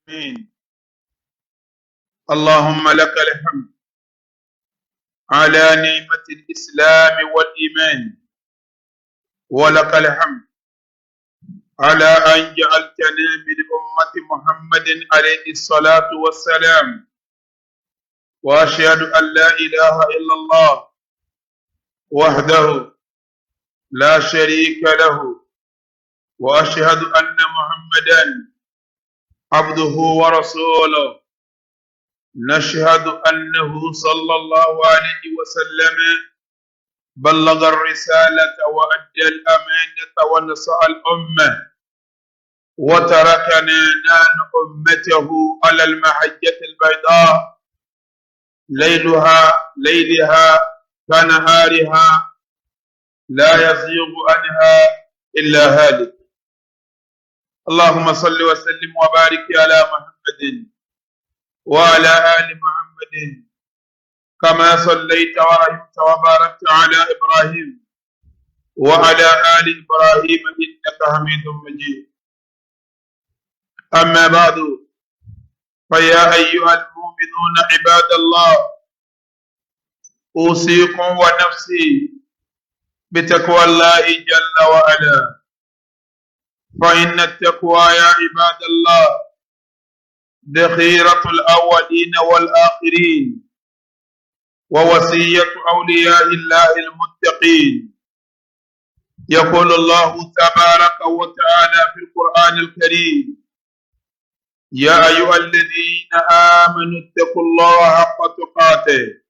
آمين. اللهم لك الحمد على نعمة الإسلام والإيمان، ولك الحمد على أن جعلتنا من أمة محمد عليه الصلاة والسلام. وأشهد أن لا إله إلا الله وحده لا شريك له، وأشهد أن محمدا عبده ورسوله. نشهد أنه صلى الله عليه وسلم بلغ الرسالة وأدى الأمانة ونصح الأمة، وتركنا نحن أمته على المحجة البيضاء ليلها كنهارها لا يزيغ عنها إلا هالك. اللهم صل وسلم وبارك على محمد وعلى آل محمد كما صليت ورحمت وباركت على إبراهيم وعلى آل إبراهيم إنك حميد مجيد. أما بعد، فيا أيها المؤمنون عباد الله، أوصيكم ونفسي بتقوى الله جل وعلا، فإن التقوى يا عباد الله ذخيرة الأولين والآخرين، ووصية أولياء الله المتقين. يقول الله تبارك وتعالى في القرآن الكريم: يا أيها الذين آمنوا اتقوا الله حق تقاته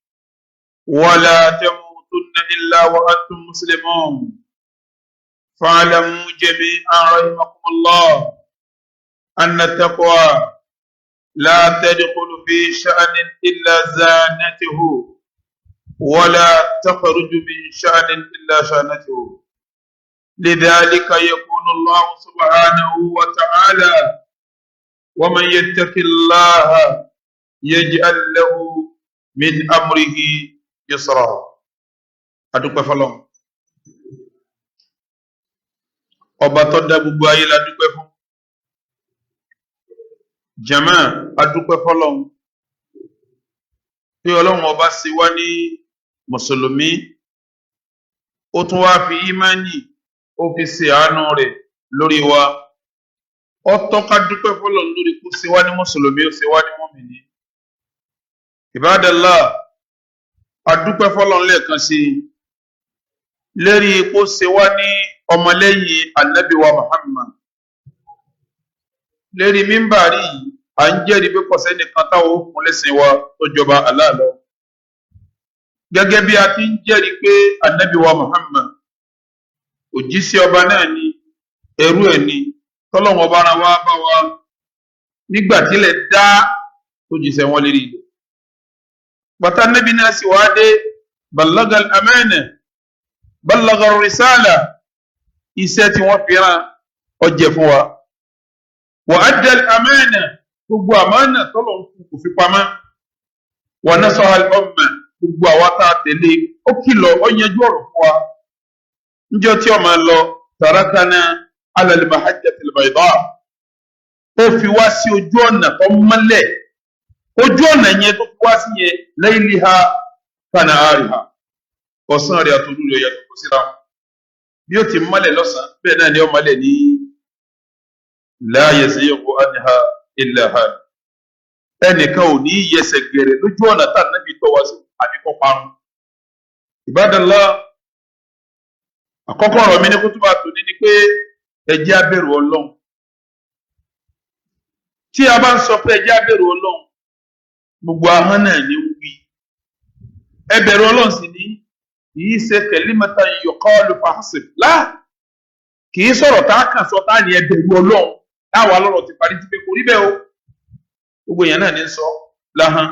ولا تموتن إلا وأنتم مسلمون. فاعلموا جميعا رحمكم الله أن التقوى لا تدخل في شأن إلا زانته، ولا تخرج من شأن إلا شأنته. لذلك يقول الله سبحانه وتعالى: ومن يتق الله يجعل له من أمره يسرا. adúpẹ́ fọ́lọ́run ọba tó dá gbogbo ayé la dúpẹ́ fún. Jàmáà, adúpẹ́ fọ́lọ́run pé Ọlọ́run ọba ṣe wá ní mùsùlùmí, ó tún wá fi ìmánì ó fi ṣe àánú rẹ̀ lórí wa. Ó tọ́ ká dúpẹ́ fọ́lọ́run lórí kó ṣe wá ní mùsùlùmí, ó ṣe wá ní mùmínì. Ibadallah, adúpẹ́ fọ́lọ́run lẹ́ẹ̀kan sí lérí kó ṣe wá ní ọmọlẹ́yìn Ànábì wa Muhammad. Lérí mímbàrí yìí, à ń jẹ́rìí pé kò sẹ́nìkan táwọn òkun lẹ́sìn wa tó jọba Allah lọ. Gẹ́gẹ́ bí a ti ń jẹ́rìí pé Ànábì wa Muhammad òjíṣẹ́ ọba náà ni, ẹrú ẹ̀ ni, tọ́lọ́run ọba ara wa bá wa nígbà tílẹ̀ dá tó jíṣẹ́ wọn lérí ilẹ̀. Bàtà Ànábì náà sì wá dé, ballagal amana, ballagar risala, iṣẹ́ tí wọ́n fi rán ó jẹ́ fún wa. Wa addal amana, gbogbo àmánà tọ́lọ́run fún kò fi pamọ́. Wa nasaha al-umma, gbogbo àwa tá a tẹ̀lé ó kìlọ̀ ó yanjú ọ̀rọ̀ fún wa. Níjọ́ tí ó máa lọ, tarakana ala al-mahajjati al-bayda, ó fi wá sí ojú ọ̀nà tó mọ́lẹ̀. Ojú ọ̀nà yẹn tó fi wá sí yẹn layliha kanahariha, ọ̀sán rẹ̀ àtòru rẹ̀ yàtọ̀ kò síra wọn. Bí ó ti mọ́lẹ̀ lọ́sàn-án bẹ́ẹ̀ náà ni ó mọ́lẹ̀ ní la yazighu anha illa halik. Ẹnìkan ò ní yẹsẹ̀ gẹ̀rẹ̀ lójú ọ̀nà tá Ànábì tọ́ wa sí àbíkọ́ parun. Ibadallah, àkọ́kọ́ ọ̀rọ̀ mi ní kútúbà tòní ni pé ẹ jẹ́ á bẹ̀rù Ọlọ́run. Tí a bá ń sọ pé ẹ jẹ́ á bẹ̀rù Ọlọ́run, gbogbo ahọ́n náà ní wí. Ẹ bẹ̀rù Ọlọ́run sì ní kìí ṣe kalimatan yuqalu fahasib láà, kìí sọ̀rọ̀ tá a kàn sọ tá a ní ẹ bẹ̀rù Ọlọ́run táwa lọ́rọ̀ ti parí ti pé kò rí bẹ́ẹ̀ o. Gbogbo èèyàn náà ní sọ láhán.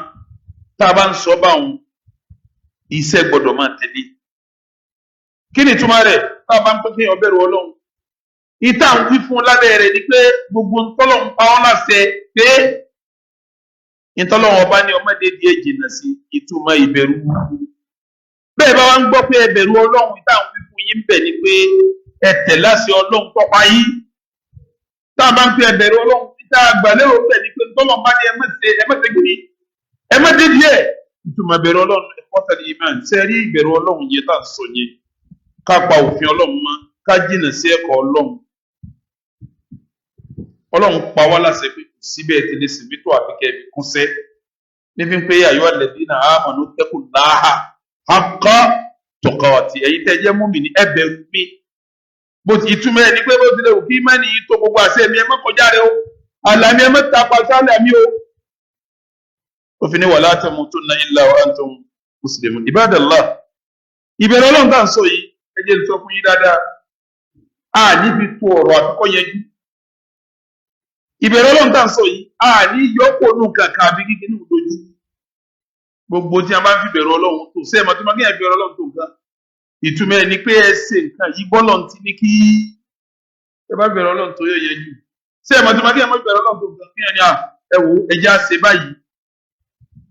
Tá a bá ń sọ báwọn, iṣẹ́ gbọ́dọ̀ máa tẹ̀lé. Kí ni ìtumọ̀ rẹ̀? Tá a bá ń pín kéèyàn bẹ̀rù Ọlọ́run, ìta ń wí fún lábẹ́ rẹ̀ ni pé gbogbo ntọ́lọ́run pa ọ́ láṣẹ pé ntọ́lọ́run ọba ní ọmọdé díẹ̀ jìnnà sí ìtumọ̀ ìbẹ̀rù. Bẹ́ẹ̀ bá wá ń gbọ́ pé ẹ bẹ̀rù Ọlọ́run, ìta ń wí fún yín bẹ̀ ni pé ẹ tẹ̀ láṣẹ Ọlọ́run tọ́pa yín. Tá a bá ń pè ẹ bẹ̀rù Ọlọ́run, tá a gbà lérò pẹ̀ ní pé tọ́lọ̀ bá ní ẹ má ṣe kiri ẹ má dé díẹ̀ ìtumọ̀ ìbẹ̀rù ọlọ́run ẹ̀kọ́ tẹ̀lé iman sẹ́rí ìbẹ̀rù ọlọ́run yẹn tá à ń sọ yẹn ká pa òfin ọlọ́run mọ́ ká jìnnà sí ẹ̀kọ́ ọlọ́run ọlọ́run pa wá láṣẹ pé kò síbẹ̀ tẹ́lẹ̀ síbi tó àfikẹ́ ibi kúnṣẹ́ níbi pé àyọ̀ alladhina amanu taqullaha haqqa tuqati ẹ̀yin tẹ́ jẹ́ mùmínì ẹ bẹ̀rù mi bó ti ìtumọ̀ ẹ̀ ní pé bó tilẹ̀ òkú ìmánì yìí tó gbogbo àṣẹ mi ẹ má kọjá rẹ o àlàmì ẹ má tàpá sálàmì o òfin ni wala tamutunna illa wa antum muslimun ibadallah ìbẹ̀rù ọlọ́run tá à ń sọ yìí ẹ jẹ́ sọ fún yín dáadáa a níbi tó ọ̀rọ̀ àkọ́kọ́ yẹjú ìbẹ̀rù ọlọ́run tá à ń sọ yìí a ní yọkọ̀ nù kankan àbí kíkí ní ìdojú gbogbo tí a bá fi bẹ̀rù ọlọ́run tó sẹ́ẹ̀ mọ́tò máa kéèyàn bẹ̀rù ọlọ́run tó nǹkan ìtumọ̀ ẹ̀ ni pé ẹ ṣe nǹkan yìí bọ́lọ̀ ti ní kí ẹ bá bẹ̀rù ọlọ́run tó yọ yẹjú sẹ́ẹ̀ mọ́tò máa kéèyàn bẹ̀rù ọlọ́run tó nǹkan kéèyàn ní ẹ wò ẹjẹ́ á ṣe báyìí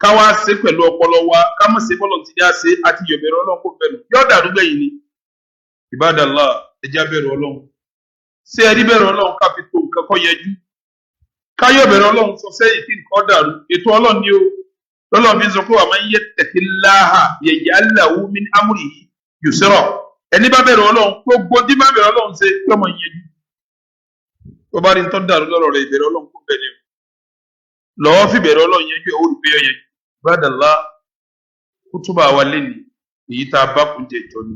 ká wá ṣe pẹ̀lú ọpọlọ wa ká mọ̀ ṣe bọ́lọ̀ ti ní á ṣe àti yọ̀ bẹ̀rù ọlọ́run kó bẹ̀rù yọ̀ dàrú gbẹ̀yìn ni Ibadallah ẹjẹ́ á bẹ̀rù ọlọ́run ṣé ẹ rí bẹ̀rù ọlọ́run ká fi tó nǹkan kọ́ yẹjú káyọ̀ bẹ̀rù ọlọ́run sọ sẹ́yìn kí nǹkan dàrú ètò ọlọ́run ni o lọ́lọ́run fi ń sọ pé wa man yattaqillaha yaj'al lahu min amrihi yusra ẹni bá bẹ̀rù ọlọ́run gbogbo tí bá bẹ̀rù ọlọ́run ṣe yọmọ yẹjú tó bá rí ń tọ́ dàrú lọ́rọ̀ rẹ̀ ìbẹ̀rù ọlọ́run kó bẹ̀rẹ̀ lọ́wọ́ fi bẹ̀rù ọlọ́run yẹjú ẹ̀ ó rí pé yọ yẹjú Ibadallah kútúbà wa lẹ́nu èyí tá a bá kún jẹjọ ni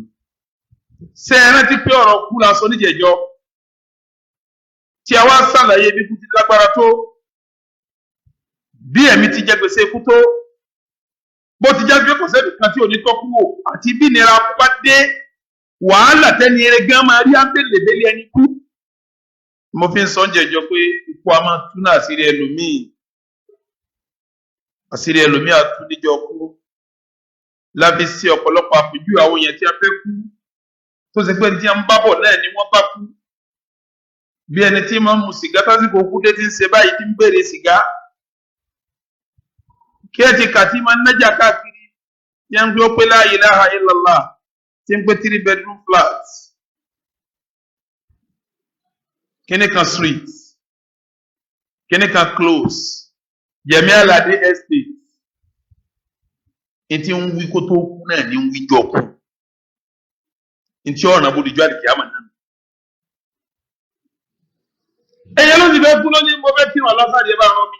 ṣé ẹ rántí pé ọ̀rọ̀ kú la sọ níjẹjọ tí a wá ṣàlàyé bí kú ti lágbára tó bí ẹ̀mí ti jẹ gbèsè ikú tó bó ti jáde kò sẹ́ni kan tí ò ní tọ́kú wò àti bí ìnira kú bá dé wàhálà tẹ́ni eré gan máa rí ábẹ́lẹ̀bẹ́lẹ̀ ẹni kú. mo fi ń sọ jẹjọ pé ikú a máa tún àṣírí ẹlòmíì àtúndíjọ kú lábí sí ọ̀pọ̀lọpọ̀ àpèjú àwọn èèyàn tí a fẹ́ kú tó ṣe pé tí a ń bá bọ̀ náà ni wọ́n bá kú bí ẹni tí máa ń mu sìgá tásìkò kú dé ti ń ṣe báyìí tí ń béèrè sìgá kí ẹ ti kà tí máa ń nájà káàkiri tí a ń gbé ó pé la ilaha illallah tí ń pé 3 bedroom flat kíní kan street kíní kan close Yẹmí Aládé estate ntí ń wí kó tó kú náà ní ń wí jọ kú ntí ọ̀ràn abodijọ́ àdìkì àmà náà ẹ̀yẹ ló ti fẹ́ kú lónìí mo fẹ́ kí wọn lọ́sàdì ẹ bá rán mi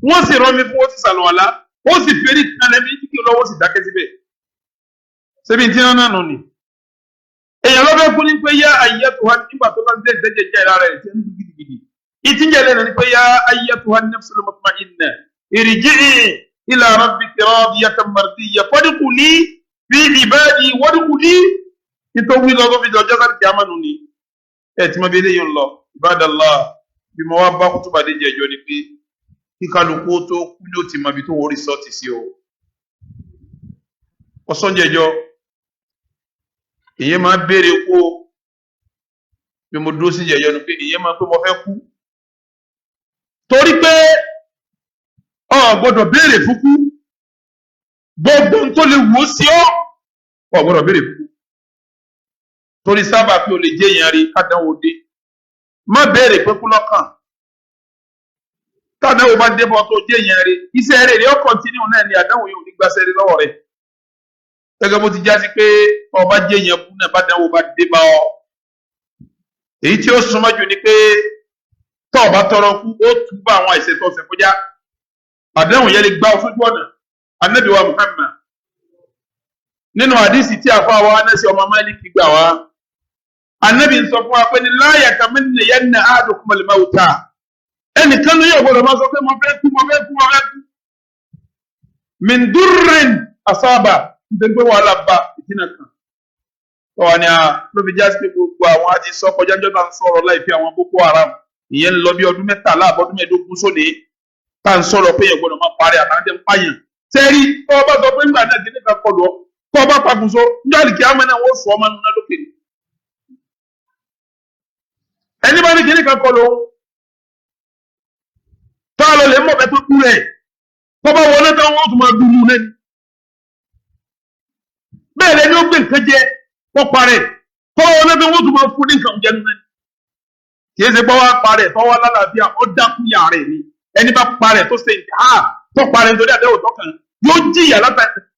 wọ́n sì rán mi fún ó sì sàlùwàlá ó sì fẹ́rí kalẹ̀ mi kí lọ́wọ́ sì dákẹ́ síbẹ̀ ṣebí tí wọ́n náà nù ni èèyàn ló fẹ́ kú ní pé yá ayé tó wá nígbà tó bá ń dẹ́ ìdẹ́jẹ́ jẹ́ ara rẹ̀ tí ń dùn gidigidi ìtìjẹ́ lẹ́nu ni pé yá ayé tó wá nafsul mutma'inna irji'i ila rabbiki radiyatan mardiyya fadkhuli fi ibadi wadkhuli nítorí lọ́gọ́ fi jọjọ́ sáré kí a máa nù ni ẹ̀ tí mo bí eléyìí ń lọ Ibadallah bí mo wá bá kútùbà dé jẹjọ ni pé kíkálukú tó kú ní ó ti mọ ibi tó wọ́n rìsọ́ọ̀tì sí o ọ̀sán jẹjọ èyí máa béèrè kú o bí mo dúró sí jẹjọ ni pé èyí máa pé mo fẹ́ kú torí pé o gbọ́dọ̀ béèrè fún kú gbogbo tó lè wò ó sí o gbọ́dọ̀ béèrè fún kú torí sábà pé o lè jẹ́ èèyàn rí kádánwò dé má béèrè pé kú lọ́kàn tádánwò bá dé bọ́ tó jẹ́ èèyàn rí iṣẹ́ rẹ̀ rí ó kọ́ntínú náà ni àdánwò yóò ní gbàṣẹ́ rí lọ́wọ́ rẹ̀ gẹ́gẹ́ bó ti já sí pé ọba jẹ́ èèyàn kú náà bá dánwò bá dé bá ọ èyí tí ó súnmọ́ jù ni pé tọ́ ọba tọrọ kú ó túbọ̀ àwọn àìsè tó ṣe kọjá àdánwò yẹn lè gbá ọ sójú ọ̀nà Ànábì wa Muhammad nínú àdísì tí àfa wa Anasi ọmọ Málíkì gbà wá Ànábì ń sọ fún wa pé ní la yatamannayanna ahadukum al-mawta ẹnìkan ló yẹ gbọ́dọ̀ máa sọ pé mo fẹ́ kú min durrin asaba nítorí pé wàhálà bá ìdínà kan tọ́wọ́ ni ló fi jásí pé gbogbo àwọn àti sọ kọjá jọ́ta ń sọ̀rọ̀ láì fi àwọn Boko Haram ìyẹn ń lọ bí ọdún 13 àbọ̀dún 15 sóde tá à ń sọ̀rọ̀ pé yẹn gbọ́dọ̀ máa parí àtàndé ń pààyàn sẹ́rí tọ́wọ́ bá sọ pé nígbà náà kìíní kan kọlù ọ́ tọ́wọ́ bá pàkùnso níjọ́ àlìkí àmọ́ náà wọ́n sọ ọmọ nínú lókè ẹni bá ní kìíní kan kọlù ọ́ tọ́wọ́ lọ lè mọ̀ bẹ́ẹ̀ tó kú rẹ̀ tọ́wọ́ wọlé táwọn ó tún máa dùn ún lẹ́nu bẹ́ẹ̀ lẹ́ni ó gbé nǹkan jẹ wọ́n parẹ́ tọ́wọ́ wọlé táwọn ó tún máa fún ní nǹkan jẹ nínú kí kì í ṣe pé wá parẹ́ tó wá lálàáfíà ó dákú yà rẹ̀ ni ẹni bá parẹ́ tó ṣe tó parẹ́ nítorí àdéhùn tó kàn yóò jìyà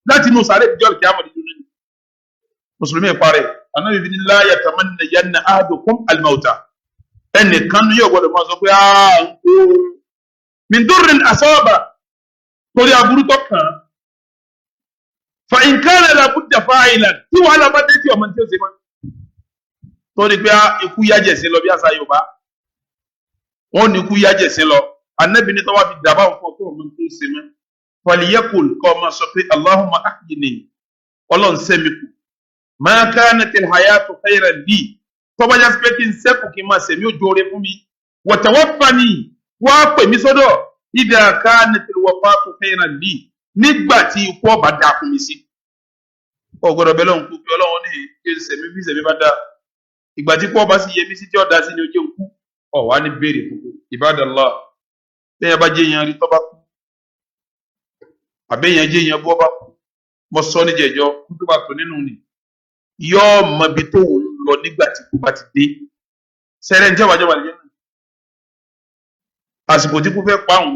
láti inú sàárè ìjọ kí á mọ̀ nínú ní mùsùlùmí parẹ́ Ànábì bí la yatamannayanna ahadukum al-mawta ẹnìkan yóò gbọdọ̀ máa sọ pé min durrin asaba torí aburú tó kàn fa in kana la budda fa'ilan tí wàhálà bá dé tí ọmọ tí ó ṣe mọ́ torí pé ikú yájẹ̀sí lọ bí àṣà Yorùbá wọn ní ikú yájẹ̀sí lọ Ànábì ní tọ́wọ́ fi dàbá òun fún ọkọ̀ ọmọ tó ṣe mọ́ falyaqul kọ́ ọmọ sọ pé Allahumma ahyini ọlọ́run sẹ́mi kù ma kanatil hayatu khayran li tọ́ba jásí pé kí n sẹ́kù kí n máa sẹ̀mí òjò rẹ fún mi wa tawaffani wá pè mí sọ́dọ̀ idha kanatil wafatu khayran li nígbà tí ikú ọba dá fún mi sí ọgọ́dọ̀ bẹ́ẹ̀ lọ́hùn kú pé ọlọ́run ní kí n sẹ̀mí bí sẹ̀mí bá dá ìgbà tí ikú ọba sì yẹ mí sí tí ọ̀dà sí ni ojú ń kú wá ní béèrè kúkú ibadallah bẹ́ẹ̀ bá jẹ́ yẹn rí tọ́ba kú àbẹ́yẹn jẹ́ yẹn bọ́ bá kú mo sọ ní jẹjọ kú tó bá tó nínú ni yóò mọ ibi tó ń lọ nígbà tí kú bá ti dé sẹ́rẹ̀ ní jẹ́wàá jẹ́wàá lẹ́yìn náà àsìkò tí kú fẹ́ pa òun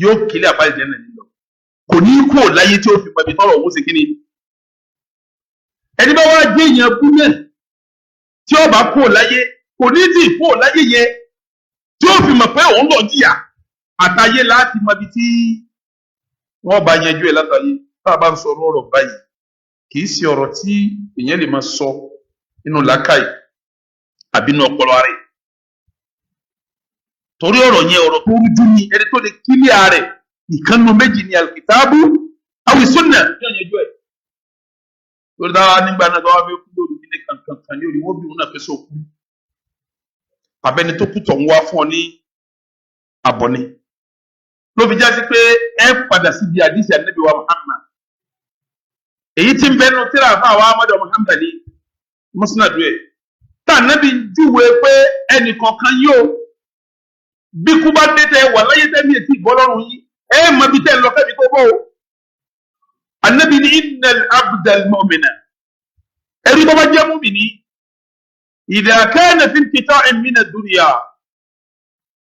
yóò kílẹ̀ àbáyé jẹ́ náà nílọ kò ní kú ò láyé tí ó fi mọ ibi tọ́rọ̀ òun ṣe kí ni ẹni bá wá jẹ́ èèyàn kú náà tí ó bá kú ò láyé kò ní tí kú ò láyé yẹ tí ó fi mọ̀ pé òun lọ jìyà àtayé láti mọ ibi tí wọ́n bá yanjú ẹ̀ látàyé tá a bá ń sọ ọ̀rọ̀ báyìí kì í ṣe ọ̀rọ̀ tí èèyàn lè máa sọ nínú làákàyè àbí nínú ọpọlọ rẹ̀ torí ọ̀rọ̀ yẹn ọ̀rọ̀ tó rújú ni ẹni tó lè kílíà rẹ̀ ìkànnù méjì ní alkitabu awi sunna yóò yanjú ẹ̀ torí dáwà nígbà náà tó wá fẹ́ kú lórí ilé kankan ní orí wọ́n bí wọn náà fẹ́ sọ kú abẹ́ni tó kú tọ̀ ń wá fún ọ ní àbọ̀ni ló fi já sí pé ẹ padà sí di àdìsí Ànábì wa Muhammad èyí tí ń bẹnu tíra fún àwọn Ahmadu Muhammad ní musnadu ẹ tá Ànábì júwe pé ẹnì kọ̀ọ̀kan yóò bí kú bá dé tẹ wà láyé tẹ́mi ètí ìbọ́lọ́run yìí ẹ mọ bí tẹ́ ń lọ kẹ́mi tó bọ́ o Ànábì ní innal abdal mu'mina ẹ̀rí tó bá jẹ́ mu'mini idha kana fi inqita'in mina dunya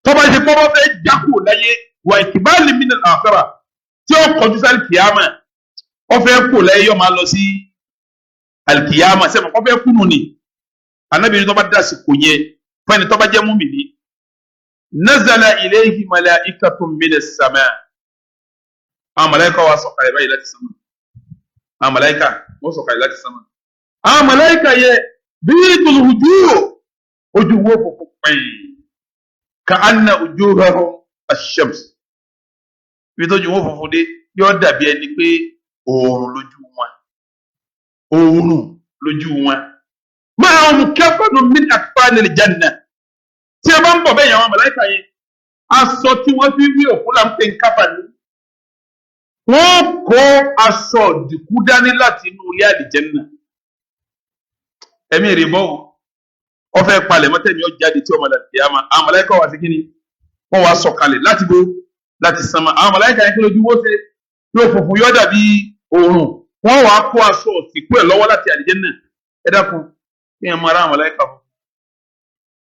tó bá ṣe pọ́wọ́ fẹ́ jákò láyé wà ìkìbálì min al-akhirah tí ó kọjú sí alkiyama ó fẹ́ kó láyé yóò máa lọ sí alkiyama sẹ́mi ó fẹ́ kúnnù ni Ànábì ní tó bá dá sí kò yẹ fẹ́ni tó bá jẹ́ mu'mini nazala ilayhi malaikatun minas samaa àwọn màláíkà wá sọ̀kalẹ̀ báyìí láti sánmà àwọn màláíkà wọ́n sọ̀kalẹ̀ láti sánmà àwọn màláíkà yẹ bidul wujuh ojú wo funfun pẹ̀yìn ka anna wujuhahum ash-shams bí tó ju wọn funfun dé yóò dàbí ẹni pé oòrùn lójú wọn máa ń kẹfọnù min akfanil janna tí a bá ń bọ̀ bẹ́ẹ̀ yẹn àwọn màláíkà yẹn aṣọ tí wọ́n fi wí òkú là ń pè ń kábà ní wọ́n kó aṣọ ìdìkú dání láti inú ilé àlìjẹ́nnà ẹ̀mí rẹ̀ bọ́ ọ fẹ́ palẹ̀ mọ́tẹ́mi ọ jáde tí ọmọ làtẹ̀ àmà àwọn màláíkà wà sí kíni wọ́n wá sọ̀kalẹ̀ láti bó láti sánmà àwọn màláíkà yẹn kí lójú wó ṣe yóò funfun yóò dàbí oòrùn wọ́n wá kó aṣọ ìsìnkú ẹ̀ lọ́wọ́ láti àlìjẹ́nnà ẹ dákun kí ẹ máa rá àwọn màláíkà fún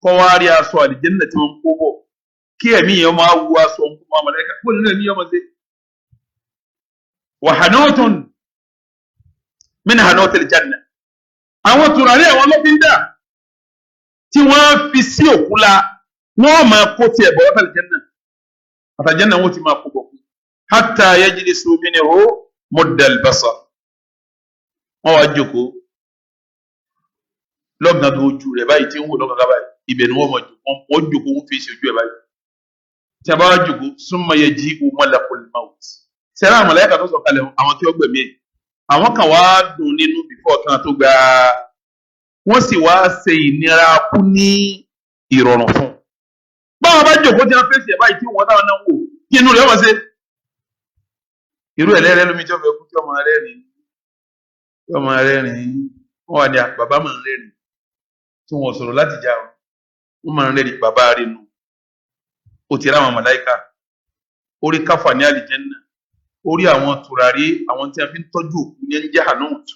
kọ́ wá rí aṣọ àlìjẹ́nnà tí wọ́n kó bọ̀ kí ẹ̀mí yẹn máa wu aṣọ nǹkan àwọn màláíkà kó nínú ẹ̀mí yẹn máa ṣe. wàhánọ́tún min hanotil janna àwọn tùràrí àwọn lọ́fíńdà tí wọ́n fi sí òkú la wọ́n máa kó tiẹ̀ bọ̀ wọ́n àlìjẹ́nnà àtàjẹ́nnà wọ́n ti máa kó bọ̀ hatta yajlisu minhu muddal basar wọ́n wá jókòó lọ́gàn tó ojú rẹ̀ báyìí tí ń wò lọ́gàn kábàáyì ibẹ̀ ni wọ́n mọ̀ wọ́n jókòó wọ́n fi ṣe ojú ẹ̀ báyìí tí a bá wá jókòó summa yaji'u malakul maut sẹ́rà àwọn màláíkà tó sọ̀kalẹ̀ àwọn tí ó gbẹ̀mí ẹ̀ àwọn kan wá dùn nínú bífọ̀ kan tó ga wọ́n sì wá ṣe ìnira kú ní ìrọ̀rùn fún báwọn bá jókòó tí wọ́n fèsì ẹ̀ báyìí tí wọ́n táwọn náà wò kí inú rẹ̀ wọ́n ṣe irú ẹ̀lẹ́rẹ́ lómi tí ó fẹ́ kú tí ọmọ rẹ́rìn wọ́n wà ní bàbá máa ń rẹ́rìn tí wọ́n sọ̀rọ̀ láti jà wọ́n máa ń rẹ́rìn bàbá rẹ̀ nù ó ti ráwọn màláíkà orí káfà ní àlìjẹ́nnà orí àwọn tùràrí àwọn tí a fi ń tọ́jú òkú ní ẹni jẹ́ hanut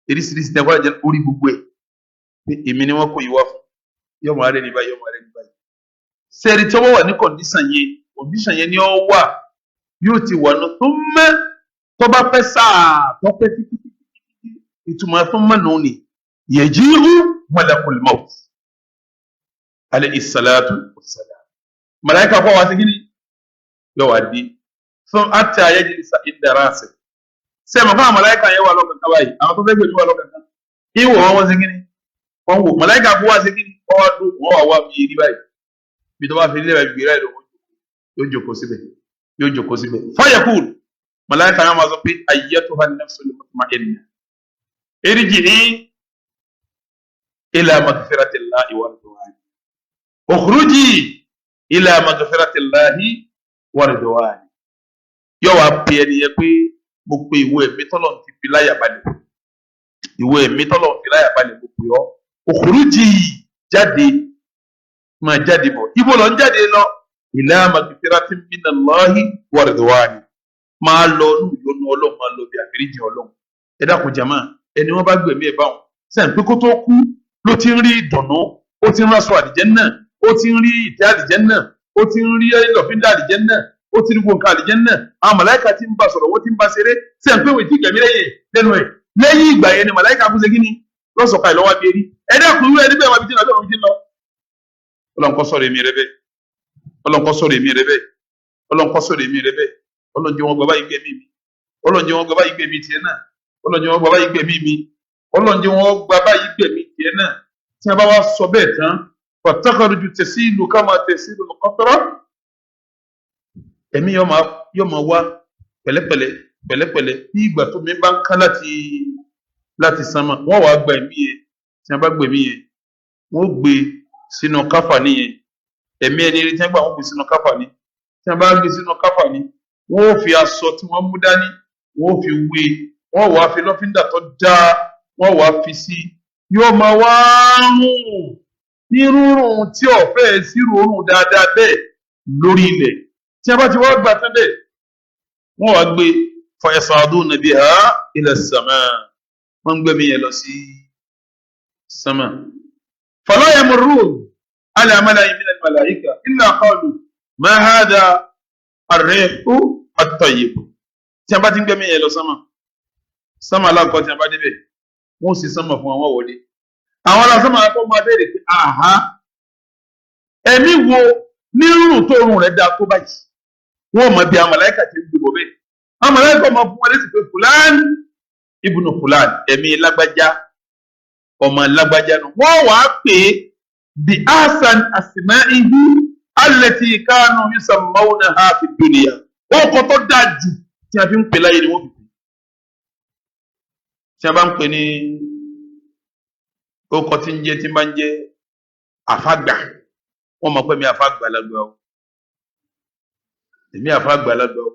eríṣiríṣi tẹ́wọ́ àjẹ́ orí gbogbo ẹ̀ pé èmi ni wọ́n kó ìwá fún yọmọ rẹ̀ ní báyìí sẹ́ẹ̀rì tí wọ́n wà ní kọ̀ǹdíṣàn yẹn ni ó wà yóò ti wà ní tó mẹ́ tó bá pẹ́ sáà tó pẹ́ títí ìtumọ̀ tó mẹ́ nù ní yaji'u malakul maut alayhi salatu wassalam màláíkà kọ́ wá sí kí ni yóò wá di fún àti yajlisa inda rasi sẹ́ẹ̀mọ̀ fún àwọn màláíkà yẹn wà lọ́kàn kan báyìí àwọn tó fẹ́ gbèjú wà lọ́kàn kan ìwò wọn sí kí ni wọ́n wò màláíkà kọ́ wá sí kí ni wọ́n wá dùn wọ́n wà wá bí yìí báyìí bí tó bá fi lé ẹgbẹ́ rẹ̀ lọ́wọ́ yóò jókòó síbẹ̀ fayaqul màláíkà yẹn máa sọ pé ayyatuha an-nafsul mutma'inna irji'i ila maghfiratillahi wa ridwani ukhruji ila maghfiratillahi wa ridwani yóò wá pe ẹni yẹn pé mo pe ìwé mi tọ́lọ̀ ti fi láyà balẹ̀ ìwé mi tọ́lọ̀ fi láyà balẹ̀ mo pè ọ́ ukhruji jáde máa jáde bọ̀ ibo lọ ń jáde lọ ila maghfiratin minallahi wa ridwani máa lọ ní ìyọnu ọlọ́run máa lọ bí àforíjì ọlọ́run ẹ dákun jàmá ẹni wọ́n bá gbẹ̀mí ẹ̀ báwọn sẹ́yìn pé kó tó kú ló ti ń rí ìdùnnú ó ti ń rásọ àlìjánnà ó ti ń rí ìtẹ́ àlìjánnà ó ti ń rí lọ́fíńdà àlìjánnà ó ti ń rí gbọǹkà àlìjánnà àwọn màláìka ti ń bá sọ̀rọ̀ wọ́n ti ń bá ṣeré sẹ́yìn pé wọ́n ti gbẹ̀mí lẹ́nu ẹ̀ lẹ́yìn ìgbà yẹn ni màláìka fún ṣe kí ni lọ́sọ̀ka ìlọ́wọ́ abẹ́rí ẹ dákun irú ẹni bẹ́ẹ̀ wá bí tí lọ́jọ́ òun ti lọ. ọlọ́nkọ́ sọ̀rọ̀ èmi rẹ bẹ́ẹ̀ ọlọ́nkọ́ sọ̀rọ̀ èmi rẹ bẹ́ẹ̀ ọlọ́nkọ́ sọ̀rọ̀ èmi rẹ bẹ́ẹ̀ ọlọ́njẹ́ wọn gbọ́ báyìí gbẹ̀mí mi ọlọ́njẹ́ wọn gbọ́ báyìí gbẹ̀mí tiẹ̀ náà ọlọ́njẹ́ wọn gbọ́ báyìí gbẹ̀mí mi ọlọ́njẹ́ wọn gbọ́ báyìí gbẹ̀mí tiẹ̀ náà tí a bá wá sọ bẹ́ẹ̀ tán fatakhruju tasilu kama tasilu al-qatra ẹ̀mí yóò máa wá pẹ̀lẹ́pẹ̀lẹ́ bí ìgbà tó mi bá ń ká láti sánmà wọ́n wàá gba ẹ̀mí yẹn tí a bá gbẹ̀mí yẹn wọ́n gbé sínú káfàní yẹn ẹ̀mí ẹni rí tí wọ́n gbà wọ́n gbé sínú káfàní tí a bá gbé sínú káfàní wọ́n ò fi aṣọ tí wọ́n mú dání wọ́n ò fi wé wọ́n wàá fi lọ́fíńdà tó dáa wọ́n wàá fi sí yóò máa wá rùn ní rúrùn tí ọ̀fẹ́ sí rúrùn dáadáa bẹ́ẹ̀ lórí ilẹ̀ tí a bá ti wá gbà tán bẹ́ẹ̀ wọ́n wàá gbé fayasaduna biha ila as-samaa wọ́n ń gbẹ̀mí yẹn lọ sí sánmà fala yamurrun ala mala'in min al-mala'ika illa qalu ma hadha ar-rihu at-tayyib tí a bá ti ń gbẹ̀mí yẹn lọ sánmà alákọ̀ọ́ tí a bá débẹ̀ wọ́n sì sánmà fún àwọn wọlé àwọn alásánmà akọ́ máa bẹ̀rẹ̀ pé àhá ẹ̀mí wo ní rúrùn tó rùn rẹ̀ dáa tó báyìí wọ́n mọ̀ bí àwọn màláíkà ti ń gbogbo bẹ́ẹ̀ àwọn màláíkà máa fún wọn létí pé fulan ibùnú fulan ẹ̀mí lágbájá ọmọ lágbájá nù wọ́n wàá pè é bí ahsan asma'ihi allati kanu yusammawnaha fi dunya wọ́n kọ́ tó dáa jù tí a fi ń pè láyé ni wọ́n fi pè tí a bá ń pè ní orúkọ tí ń jẹ́ tí máa ń jẹ́ àfàgbà wọ́n mọ̀ pé mi àfàgbà lágbà o èmi àfàgbà lágbà o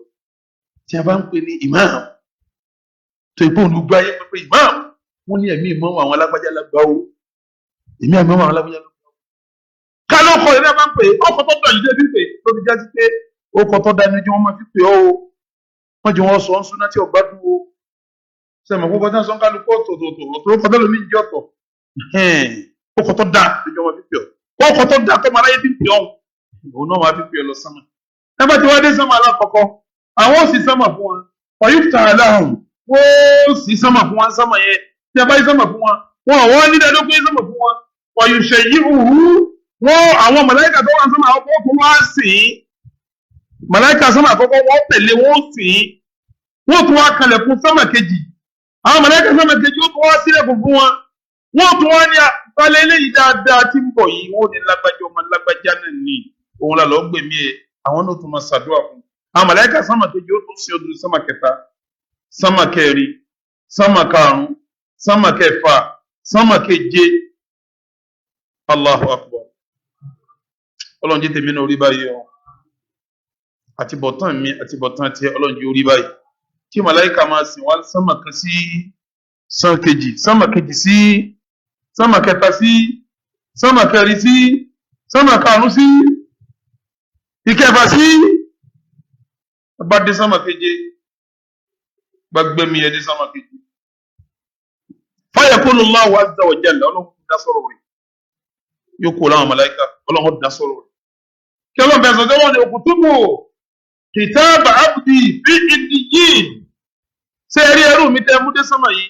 tí a bá ń pè ní ìmáàmù tó ìpò olùgbà ayé pé ìmáàmù wọ́n ní ẹ̀mí ìmọ̀ àwọn alágbájá lágbà o èmi àmọ́ àwọn alágbájá lágbà o ká ló kọ ìrẹ́ máa ń pè ọkọ̀ tó dọ̀ yìí débi pé tó fi jáde pé orúkọ tó dání tí wọ́n máa fi pè ọ́ o wọ́n jẹ́ wọ́n sọ ọ́n súná tí ọ̀gbá dúró sẹ́mi kókó tí wọ́n sọ ń kálukú ọ̀tọ̀ọ̀tọ̀ orúkọ tó lómi jẹ́ ọ̀tọ̀ ọkọ̀ tó dáa lójú ọmọ fífi ọ̀ ọkọ̀ tó dáa tó máa láyé fífi ọ̀ òun náà máa fífi ọ̀ lọ sánmà nígbà tí wọ́n dé sánmà alákọ̀ọ́kọ́ àwọn ò sì sánmà fún wọn ọ̀yún ta aláhùn wọ́n sì sánmà fún wọn sánmà yẹn tí a bá yí sánmà fún wọn wọn ò wọ́n ní dáadọ́ pé sánmà fún wọn ọ̀yún ṣe yí hùhù wọ́n àwọn màláíkà tó wà sánmà àkọ́kọ́ fún wọn sìn màláíkà sánmà àkọ́kọ́ wọ́n tẹ̀lé wọn sìn wọ́n tún wá kalẹ̀ fún sánmà kejì àwọn màláíkà sánmà kejì ó tún wá sílẹ̀kùn fún wọn wọ́n tún wá ní àbálẹ̀ eléyìí dáadáa tí ń bọ̀ yìí wọ́n ní lágbájá ọmọ lágbájá náà ní òun là lọ́ gbẹ̀mí ẹ̀ àwọn náà tún máa ṣàdúrà fún àwọn màláíkà sánmà kejì ó tún sí odò sánmà kẹta sánmà kẹrin sánmà karùn-ún sánmà kẹfà sánmà keje Allahu Akbar ọlọ́run jẹ́ tèmi náà orí báyìí ọ àti bọ̀tán mi àti bọ̀tán tiẹ̀ ọlọ́run jẹ́ orí báyìí kí màláíkà máa sìn wá sánmà kan sí sánmà kejì sí sánmà kẹta sí sánmà kẹrin sí sánmà karùn-ún sí ìkẹfà sí bá dé sánmà keje bá gbẹ̀mí ẹ̀ dé sánmà keje fayaqulu Allahu azza wa jalla ọlọ́run dá sọ̀rọ̀ rẹ̀ yóò kó láwọn màláíkà ọlọ́run dá sọ̀rọ̀ rẹ̀ kí ọlọ́run bẹ̀rẹ̀ sọ́jọ́ wọn ni òkùtùbù kìtàbà abdi fi ìdíyìn ṣé ẹ rí ẹrú mi tẹ́ mú dé sọ́mọ̀ yìí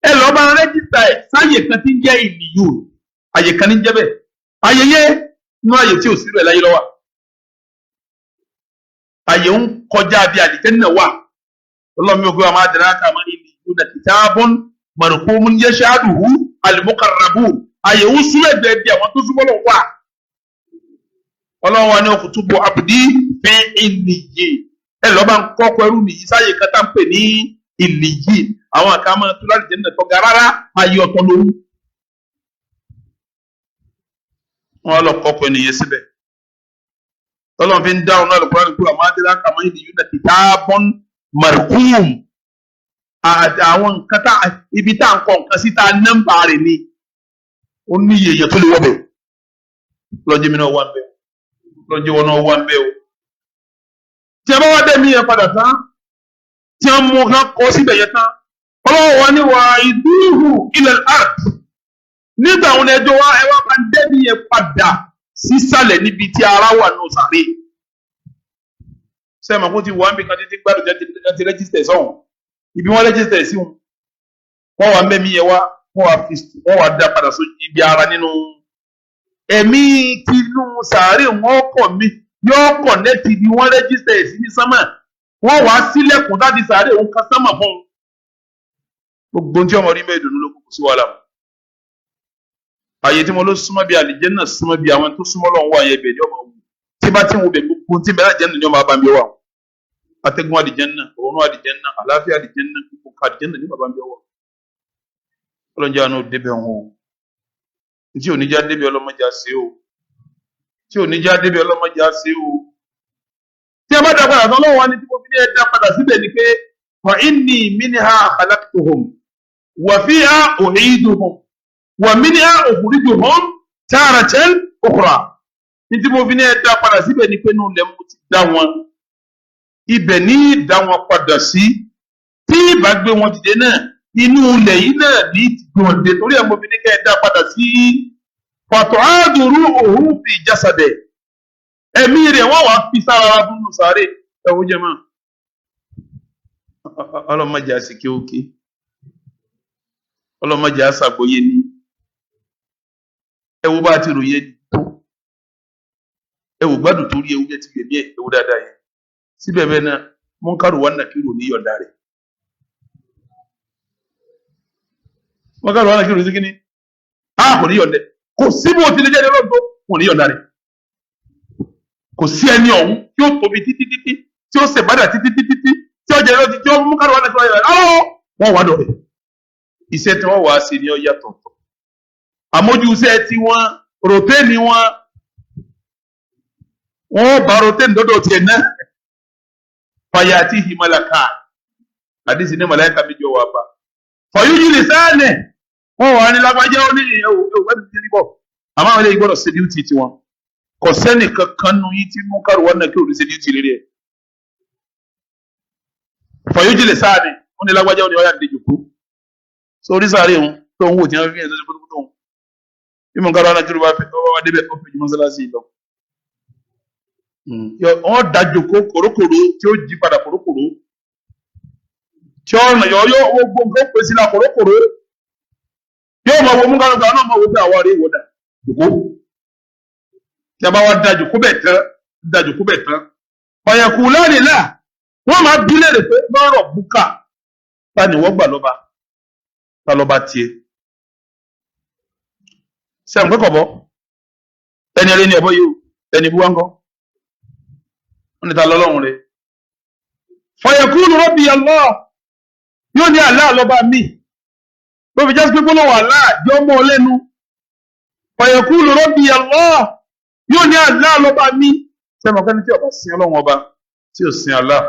ẹ lọ́ọ́ bá rẹ́jísítà ẹ̀ sáyè kan tí ń jẹ́ ìlìyù àyè kan ní jẹ́ bẹ́ẹ̀ àyè yẹ inú àyè tí ò sí rẹ̀ láyé lọ́wọ́ àyè ń kọjá bí àlìjẹ́nnà wà ọlọ́run mi ò gbé wa máa dẹ̀rẹ́ àkàmọ́ ìlìyù nà kitabun marqumun yashhaduhu al-muqarrabun àyè ń súnmọ́ ẹ̀gbẹ́ bí àwọn tó súnmọ́ lọ wà ọlọ́run wa ní òkùtùbù abdi fi ìlìyìn ẹ lọ́ọ́ bá ń kọ́kọ́ ẹrú nìyí sáyè kan tá ń pè ní ìlìyìn àwọn àkàmọ́ tó láti jẹ́ nìkan ga rárá ayé ọ̀tọ̀ lóhùn wọn lọ kọ́kọ́ ẹnìyẹn síbẹ̀ tọ́lọ́n fi ń dáhùn náà lọ́kùnrin àdúgbò àmọ́ adé láǹkà máa ń yìí náà kitabun marqum àwọn nǹkan tá ibi tá à ń kọ nǹkan sí tá a nọ́mbà rẹ̀ ni ó ní iye tó lè wọ́ bẹ̀ lọ́jọ́ mi náà wà ń bẹ̀ lọ́jọ́ wọn náà wà ń bẹ̀ o tí a bá wá dẹ́mi yẹn padà tán tí a mú kan kọ́ síbẹ̀ yẹn tán ọlọ́wọ́ wa ní wà ìdúró ilẹ̀ art nígbà àwọn ẹjọ́ wa ẹ wá máa dẹ́mi yẹn padà sísàlẹ̀ níbi tí ara wà nù sàré sẹ́mi kó ti wà níbi kan títí gbádùn jẹ́ ti rẹ́jísítẹ̀ sọ̀hún ibi wọ́n rẹ́jísítẹ̀ sí wọn wọ́n wà mẹ́mí yẹn wá wọ́n wà dá padà sójú ibi ara nínú ẹ̀mí tinú sàré wọn kọ̀ mí yóò kọ̀nẹ́tì bí wọ́n rẹ́jísítẹ̀ sí ní sánmà wọ́n wá sílẹ̀kùn láti sàárè òun kan sánmà fún un gbogbo tí ọmọ rí mẹ́ẹ̀dùnú ló kókó sí wàhálà ààyè tí mo ló súnmọ́ bí àlìjẹ́nnà súnmọ́ bí àwọn tó súnmọ́ lọ́wọ́ wà yẹn bẹ̀rẹ̀ ọmọ wù tí bá tí mo bẹ̀ gbogbo tí bẹ̀rẹ̀ àlìjẹ́nnà ni ọmọ bá mi wà atẹ́gùn àlìjẹ́nnà òórùn àlìjẹ́nnà àlàáfíà àlìjẹ́nnà gbogbo àlìjẹ́nnà ni bàbá mi wà ọlọ́njẹ́ àánú débẹ̀ wọn o tí oníjà débẹ̀ ọlọ́mọdé àṣẹ o tí oníjà débẹ̀ ọlọ́mọdé àṣẹ o tí a bá dá padà tán lọ́wọ́ wa ní tí mo fi ní ẹ dá padà síbẹ̀ ni pé wa inni minha khalaqtuhum wa fiha u'iduhum wa minha ukhrijuhum taratan ukhra ní tí mo fi ní ẹ dá padà síbẹ̀ ni pé inú ilẹ̀ mo ti dá wọn ibẹ̀ ní dá wọn padà sí tí ìbá gbé wọn dìde náà inú ilẹ̀ yìí náà ní ti gbé wọn dìde torí ẹ̀ mo fi ní kẹ́ ẹ dá padà sí fatu'adu ruhuhu fi jasade ẹ̀mí rẹ̀ wọ́n wá fi sára búrú sáré ẹ̀wọ́ jẹ́mọ́ ọlọ́mọdé àsìkè òkè ọlọ́mọdé àsàgbóyé ní ẹ̀wọ́ bá ti ròyé tó ẹ̀wọ́ gbádùn torí ẹ̀wọ́ jẹ́ ti gbẹ̀mí ẹ̀wọ́ dáadáa yẹn síbẹ̀ bẹ́ẹ̀ náà mọ́nkárù wà nàkírò ní yọ̀ǹda rẹ̀ mọ́nkárù wà nàkírò sí kíní kò ní yọ̀ǹda kò síbò tí lè jẹ́ lọ́dọ̀ kò ní yọ̀ǹda rẹ̀ kò sí ẹni ọ̀hún tí ó tóbi títí tí ó ṣèbádà títí tí ó jẹ́ lọ́dọ̀ tí ó mú kárù wà nàkírò rẹ̀ wọ́n wà dọ̀rẹ̀ iṣẹ́ tí wọ́n wà á ṣe ní ọ̀yà tọ̀tọ̀ àmójú iṣẹ́ tí wọ́n rotẹ́ẹ̀nì wọ́n bá rotẹ́ẹ̀nì dọ́dọ̀ tiẹ̀ náà fàyàtì himalaka àdìsí ní màláíkà méjì wà bá fọyújì lè sáànẹ̀ wọ́n wà ní lágbájá ó ní ẹ̀wọ̀n ti rí bọ̀ àmọ́ àwọn eléyìí gbọ́dọ̀ ṣe díútì tiwọn kò sẹ́nì kankan nu yín tí mú kárù wọn náà kí òun ṣe díútì lérí ẹ̀ fọyújì lè sáànẹ̀ wọ́n ní lágbájá ó ní ọ̀yà àdéjò kú sórí sáré òun tó ń wò tí wọ́n fi ẹ̀ sọ́jọ́ pé tóun bí mo kárù wọn náà kí ló bá fẹ́ wá débẹ̀ ó fi jù mọ́sálásí lọ wọ́n dájú kó kòrókòró tí ó jí padà kòrókòró tí ó rìn yọ gbogbo nǹkan pèsè la kòrókòró yóò máa wo mú kánú kan náà máa wo pé àwọn àrẹ ìwọ̀dà jòkó tí a bá wá dájú kó bẹ̀ tán ọ̀yẹ̀kù lẹ́rìí là wọ́n máa bí lẹ́rìí pé lọ́rọ̀ búkà ta ni wọ́n gbà lọ́ba ta lọ́ba tiẹ̀ sẹ́yìn pé kọ̀bọ́ ẹni ẹlẹ́ni ẹ̀bọ́ yìí ẹni bú wá ń kọ́ wọ́n ní ta lọ́lọ́run rẹ̀ fọyẹ̀kúlù rọ́bì Allah yóò ní Allah lọ́ba mi ló fi jẹ́ pé gbólóhùn Allah jẹ́ ọmọ ọlẹ́nu fọyẹ̀kúlù rọ́bì Allah yóò ní Allah lọ́ba mi sẹ́wọ̀n kẹ́ni tí ọba sin ọlọ́run ọba tí ò sin Allah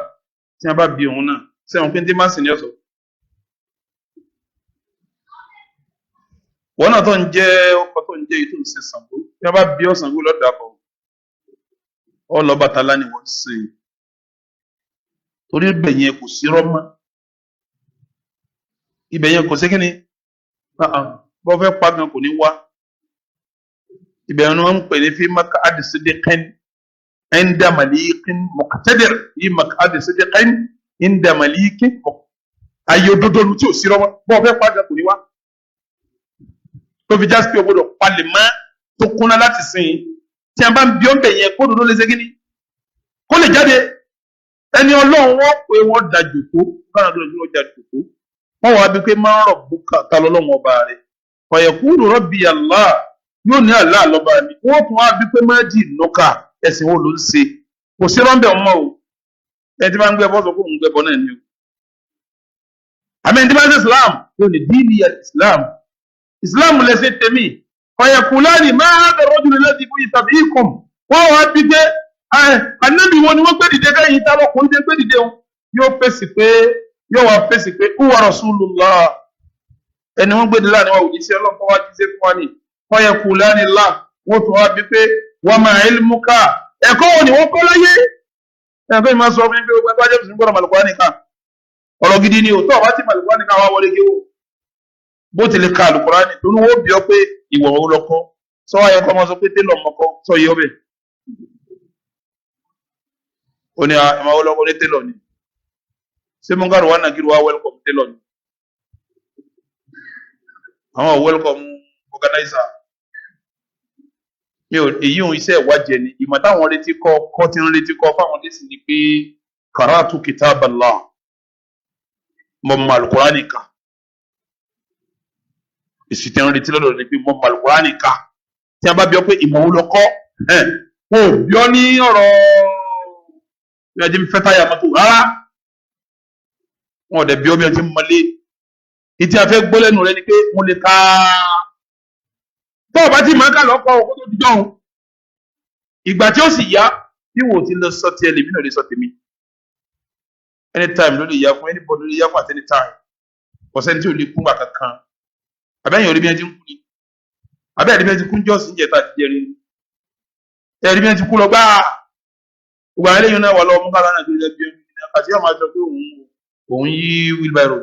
tí wọ́n bá bí òun náà sẹ́wọ̀n pé ní tí má sìn ní ọ̀sọ̀ wọ́n náà tó ń jẹ́ ọkọ̀ tó ń jẹ́ èyí tó ń ṣe Ṣàngó tí wọ́n bá bí Ṣàngó lọ́dà kan ọlọ́bàtálá ni wọ́n ṣe torí ibẹ̀ yẹn kò sí rọ́mọ́ ibẹ̀ yẹn kò sí kí ni bọ́ fẹ́ pa gan kò ní wá ibẹ̀ yẹn ni wọ́n ń pè ní fíìmù àdìsídẹ́kẹ́ni inda malikin muqtadir yìí maq'adi sidqin inda malikin ayé òdodo lu tí ò sí rọwọ́ bọ́ọ̀ fẹ́ pàdé kò ní wá tó fi jásí pé o gbọdọ̀ palẹ̀ mọ́ tó kúnná láti sìn tí a bá ń bí ọ́nbẹ̀ yẹn kó dodo lè ṣe kí ni kó lè jáde ẹni ọlọ́run wọ́n pé wọ́n da jòkó káwọn àdúrà tí wọ́n da jòkó wọ́n wá bí pé máa ń rọ̀ bùkà ta lọ́lọ́run ọba rẹ̀ ọ̀yẹ̀kúrò rọ́bì Allah yóò ní Allah lọ́ba mi wọ́n tún wá bí pé má dì nùkà ẹ̀sìn wo ló ń ṣe kò sí rọ́ńbẹ̀ ọmọ o ẹni tí bá ń gbẹ bọ́ sọ pé òun gbẹ bọ́ náà ni o àmì ẹni tí bá ń ṣe Islam yóò ní díìnì Islam Islam lẹ́sẹ̀ tẹ̀mí ọ̀yẹ̀kúlárì máa bẹ̀rẹ̀ ọdún lẹ́sẹ̀ ìbú ìtàbí ikùn wọ́n wá bí pé ànábì wọn ni wọ́n gbé dìde kẹ́yìn tá lọ́kùnrin tẹ́ gbé dìde o yóò wá fèsì pé huwa Rasulullah ẹni wọ́n gbé dìde láàrin wa òjíṣẹ́ Ọlọ́run kọ́ wá jíṣẹ́ fún wa ni ọ̀yẹ̀kúlárì là wọ́n tún wá bí pé wa ma ilmuka ẹ̀kọ́ wọn ni wọ́n kọ́ láyé ẹ̀kọ́ ìmọ̀ sọ fún mi pé ó gbẹ́gbẹ́ ajẹ́ fún gbọ́dọ̀ Al-Qur'ani nìkan ọ̀rọ̀ gidi ni ò tó ọ̀bá tí Al-Qur'ani nìkan wá wọlé kéwò bó ti lè ka Al-Qur'ani torí wọ́n bí ọ pé ìwọ̀ wọn lọ́kọ́ sọ wáyé kọ́ ọmọ sọ pé télọ̀ mọ́kọ́ sọ yẹ ọbẹ̀ ó ní ẹ̀ma ọlọ́kọ́ ní télọ̀ ni ṣé mo ń kárò wá nàkírù wá welcome télọ̀ ni àwọn welcome organizer mi ò èyí òun iṣẹ́ ìwádìí ni ìmọ̀ táwọn retí kọ́ tí wọ́n retí kọ́ fáwọn dé sí ni pé karatu kitaballah mọ̀ mọ̀ Al-Qur'ani kà èsì tí wọ́n retí lọ́dọ̀ ni pé mọ̀ mọ̀ Al-Qur'ani kà tí wọ́n bá bí ọ pé ìmọ̀ wo lọ kọ́ wọn ò bí ọ ní ọ̀rọ̀ ìrìnàjò mi fẹ́ táyà mọ́tò rárá wọn ò dẹ̀ bí ọ bí ọ ti mọ́lé ìtì àfẹ́ gbọ́ lẹ́nu rẹ ni pé mo lè ka tó o bá ti máa ń kà lọ́kọ̀ òkú tó ti jọ̀hún ìgbà tí ó sì yá bí wò ó ti lọ sọ tiẹ̀ lèmi náà lè sọ tèmi anytime ló lè yá fún anybody ló lè yá fún at any time ọ̀sẹ̀ tí ò lè kún gbà kankan àbẹ́yìn orí bí wọ́n ti ń kú ni àbẹ́yìn orí bí wọ́n ti kún jọ́sìn jẹ́ta àti jẹ́rin ẹ̀rí bí wọ́n ti kú lọ gbáà gbogbo àwọn eléyìí náà wà lọ́wọ́ mú kára náà gbé lẹ́bí ẹ̀mí àti ọmọ àjọ pé òun yí wheelbarrow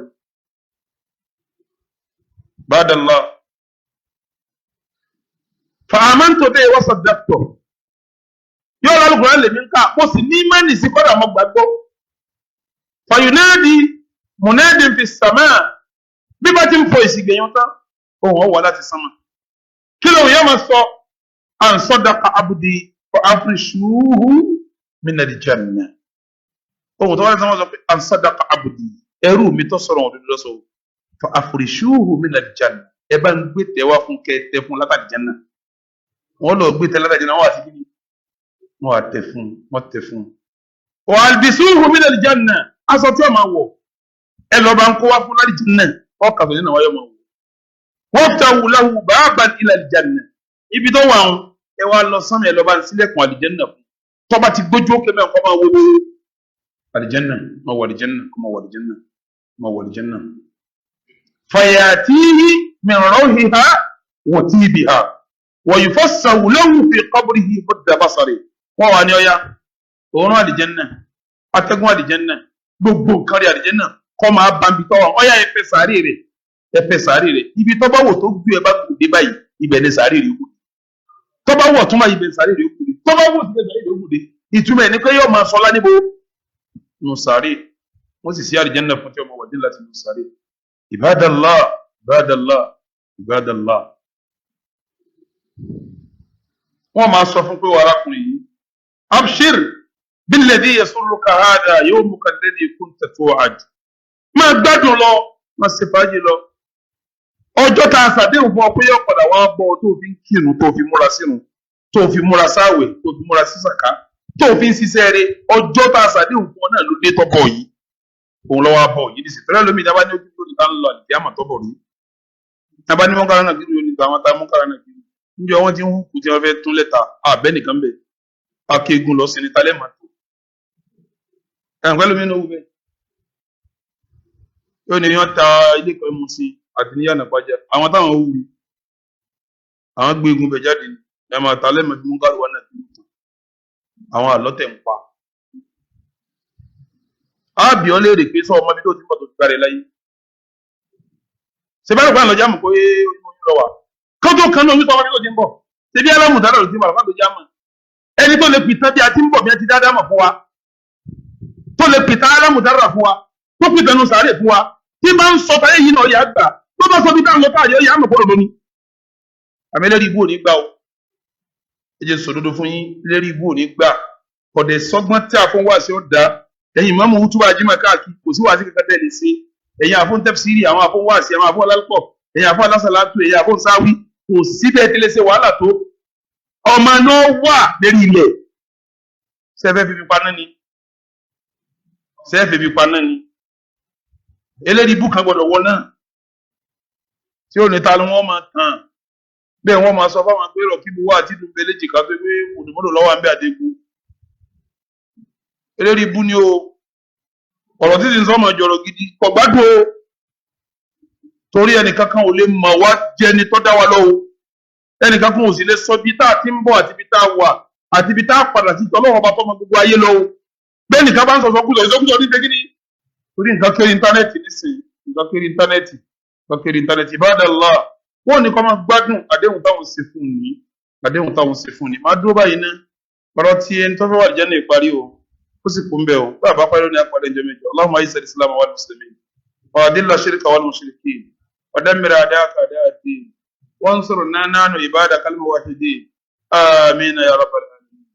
bàdàlá fàámàntò bẹ́ẹ̀ wọ́n sọ dẹ́pítọ̀ yóò lọ lùkùnrin lèmi ń ká mo sì ní mẹ́nì sí kọ́dà mọ́ gbàgbọ́ fàyùnáàdì mùnáàdì fi sàmà bí bá ti ń fọ ìsìgbẹ̀yàn tán òun ọ̀wọ́ láti sánmà kí lóun yóò máa sọ à ń sọ́dọ̀ka abudi for afrishuhu minal janna ohun tó wá lẹ́sàn wọ́n sọ pé à ń sọ́dọ̀ka abudi ẹrú mi tó sọ̀rọ̀ ọ̀dọ́dọ́ lọ́sọ̀ for afrishuhu minal janna ẹ bá ń gbé tẹ́wá fún kẹ́tẹ́ fún látàdí janna wọ́n lọ gbé tẹ́lá tàjẹ́ náà wà sí kí ni wọ́n wà tẹ̀ fún wọ́n tẹ̀ fún. wà á albisuhu minal janna aṣọ tí wọ́n máa wọ̀ ẹ lọ bá ń kó wá fún láti janna wọ́n kà fún nínú àwọn ọmọ wọn. wọ́n ta wùláwù bàbá ilal janna ibi tó wà wọn ẹ wá lọ sánmi ẹ lọ bá ń sílẹ̀kùn àlìjẹ́nà fún tọ́ba ti gbójú ókè mẹ́rin kọ́ máa wọ àlìjẹ́nà máa wọ àlìjẹ́nà kọ́ máa wọ àlìjẹ́nà máa wọ àlìjẹ́nà. fayatihi min rawhiha wa tibiha wọ̀yìfọ́sàwù lóhùn fi qabrihi mudda basari wọ́n wà ní ọya òórùn àdìjẹ́nà atẹ́gùn àdìjẹ́nà gbogbo nǹkan rí àdìjẹ́nà kọ́ máa bá ń bi tọ́wọ́ ọya ẹ̀fẹ̀ sàárè rẹ̀ ibi tọ́ba wò tó gbé ẹ bá kù dé báyìí ibẹ̀ ni sàárè rẹ̀ kù tọ́ba wò tún bá ibẹ̀ sàárè rẹ̀ kù dé tọ́ba wò tún bẹ̀ sàárè rẹ̀ kù dé ìtumọ̀ ẹ̀ ní pé yóò máa sọlá níbo nù sàárè wọ́n sì sí àdìjẹ́nà fún tí ọmọ wà dé láti nù sàárè ibadallah ibadallah ibadallah wọ́n máa sọ fún pé wà arákùnrin yìí abshir billadhi yasurruka hadha yawmuka alladhi kunta tu'ad máa gbádùn lọ máa ṣe fàájì lọ ọjọ́ tá a ṣàdéhùn fún ọ pé yóò padà wá bọ́ tó fi ń kírun tó fi múra sínú tó fi múra sáwẹ̀ tó fi múra sísàká tó fi ń ṣiṣẹ́ rẹ̀ ọjọ́ tá a ṣàdéhùn fún ọ náà ló dé tọ́bọ̀ yìí òun lọ́wọ́ abọ̀ yìí nísìsiyìí tẹ́lẹ̀ lómi ìjábá ní ojú tó ní ká ń lọ àdìdí àmọ̀ tọ́bọ̀ rí ìjábá ní mọ́kára náà kiri onígbà àwọn tá a mọ́kára náà kiri níjọ wọn ti ń hùkù tí wọn fẹ́ tún lẹ́tà àbẹ nìkan bẹ akéegun lọ sí ní talẹ màtó ẹnì pẹ̀lú mi ní owó bẹ yóò ní wọn ta ilé kan mú sí àti ní yànnà pàjá àwọn táwọn wù mí àwọn gbé egun bẹ jáde ẹ máa talẹ màtó mú káàdùn wà náà tó tó àwọn àlọtẹ ń pa ábì ọ léèrè pé sọ ọmọ bí tó ti pọ̀ tó ti gbàrẹ láyé ṣe bá rẹ pa àlọjá mọ pé ó lọ wà kọ́tò kan náà wípé ọmọdé tó ti ń bọ̀ ṣebí alámùdárà ló ti ń bọ̀ àlùfáà tó já mọ̀ ẹni tó lè pìtàn bí a ti ń bọ̀ bí a ti dáadáa mọ̀ fún wa tó lè pìtàn alámùdára fún wa tó pìtàn nù sàárè fún wa tí bá ń sọ táyé yìí náà yà gbà tó bá sọ bí táwọn lọ́tà yẹ yà mọ̀ fọ́rọ̀ lónìí. àmì ẹlẹ́rìí ibú ò ní gbà o ẹ jẹ́ sòdodo fún yín ẹlẹ́rìí ibú ò ní gbà kọ̀dẹ̀ sọ́gbọ́n tí a fún wá sí ọ̀dà ẹ̀yin mọ́mú wútúbà jímọ̀ káàkiri kò sí wá sí kankan tẹ̀lé sí ẹ̀yin àfún tẹ́fsírì àwọn àfún wá sí àwọn àfún alálùpọ̀ ẹ̀yin àfún alásàlátù ẹ̀yin àfún sáwí kò síbẹ̀ tí lè ṣe wàhálà tó ọmọ náà wà lérí ilẹ̀ sẹ́fẹ́ fífi paná ni sẹ́fẹ́ fífi paná ni eléyìí ibú kan gbọ́dọ̀ wọ náà tí ò ní ta ló wọ́n máa tàn bẹ́ẹ̀ wọ́n máa sọ fáwọn pé rọ̀ kí bu wá àti dùn bẹ́lẹ́jì ká pé mòdòmódò lọ́wọ́ à ń bẹ́ àdékù eléyìí ibú ni o ọ̀rọ̀ títí ń sọ́mọ̀ jọ̀rọ̀ gidi kò gbádùn o torí ẹnìkan kan ò lè mọ̀ wá jẹni tó dá wa lọ́wọ́ ẹnìkan kan ò sì lè sọ bí tá a ti ń bọ̀ àti bí tá a wà àti bí tá a padà sí tọ́lọ́wọ́ bá tọ́mọ gbogbo ayé lọ́wọ́ bẹ́ẹ̀ nìkan bá ń sọ̀sọ̀ kúlọ̀ ìsọkúsọ ní tegidi torí nǹkan kéré íńtánẹ́ẹ̀tì nísìnyí nǹkan kéré íńtánẹ́ẹ̀tì ibadallah wọ́n ní kọ́ máa gbádùn àdéhùn táwọn ṣe fún ni máa dúró báyìí ná ọ̀rọ̀ tí ẹni tó fẹ́ wà jẹ́ ní ìparí o ó sì kún bẹ́ẹ̀ o bá a bá parí ní apàdé ìjọ méjì Allahumma ayisa islam wal muslimin wa adilla shirka wal mushrikin wa dammir a'da'aka a'da' ad-din wansurna nahnu ibadaka al-muwahhidin amin ya rabbal alamin.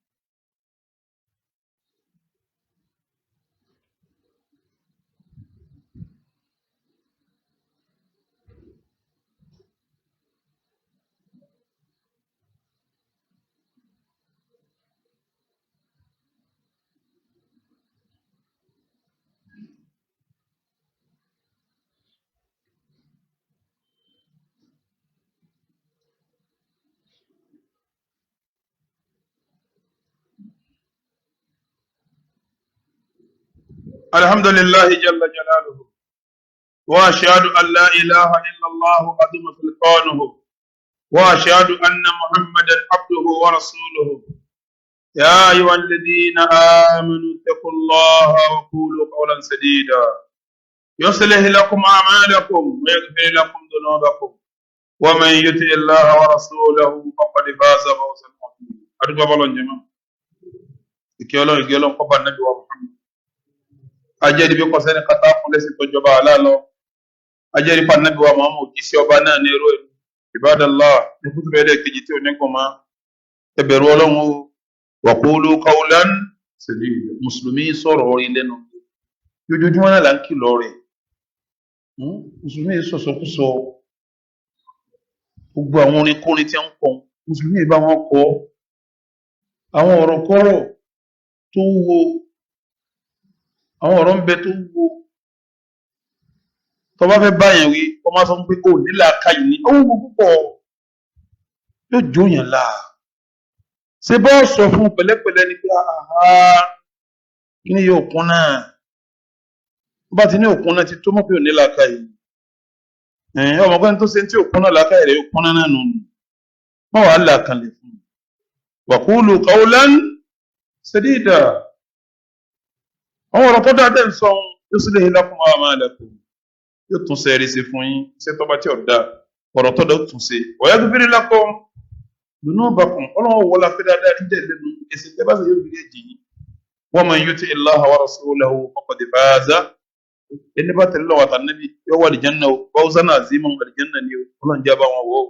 الحمد لله جل جلاله وأشهد أن لا إله إلا الله عظيم سلطانه وأشهد أن محمدا عبده ورسوله يا أيها الذين آمنوا اتقوا الله وقولوا قولا سديدا يصلح لكم أعمالكم ويغفر لكم ذنوبكم ومن يطع الله ورسوله فقد فاز فوزا عظيما. أرجو الله جميعا ìkẹ́lọ́ kọ́ba nàbí wa Muhammad ajẹ́rìí bí kò sẹ́ni kata fún lẹ́sìn tó jọba aláàlọ́ ajẹ́rìí pa nàbí wa Muhammad òjíṣẹ́ ọba náà ní ẹrú ẹ̀ Ibadallah ní kútu bẹ́ẹ̀ kejì tí ò ní kàn máa ẹbẹ̀rù ọlọ́run o wa qulu qawlan sadida mùsùlùmí sọ̀rọ̀ orí lẹ́nu lójoojúmọ́ náà là ń kìlọ̀ rẹ̀ mùsùlùmí sọ̀sọ̀kúsọ gbogbo àwọn orin kórin tí ń kọ́ mùsùlùmí bá wọn kọ́ àwọn ọ̀rọ̀ kọ́rọ̀ tó wo àwọn ọ̀rọ̀ ń bẹ tó wo tó bá fẹ́ báyẹn wí wọ́n máa sọ pé ó nílà káyìí ní ó wù púpọ̀ yóò jóyàn là ṣé bọ́ sọ fún pẹ̀lẹ́pẹ̀lẹ́ ni pé kí ni yóò kún náà bá ti ní òkun náà ti tó mọ̀ pé ò nílà káyìí ọmọ kan tó ṣe tí òkun náà làákàyè rẹ̀ òkun náà nù wọ́n wàá là kan lè fún un wa qulu qawlan sadida àwọn ọ̀rọ̀ tó dáadé ń sọ yuslih lakum a'malakum yóò tún ṣe ẹ̀rí sí fún yín ṣé tọ́ba tí ọ̀dà ọ̀rọ̀ tó dáa tún ṣe wa yaghfir lakum dhunubakum ọlọ́wọ́ wọlé afẹ́ dáadáa ní jẹ́ lẹ́nu èsì tẹ́ bá ṣe yóò fi èjì yín wa man yuti illaha wa rasulahu faqad faza ẹni bá tẹ̀lé lọ́wọ́ àtànẹ́bí yóò wà àlìjánná o fawzan aziman àlìjánná ni o ọlọ́run jẹ́ bá wọn wọ́ o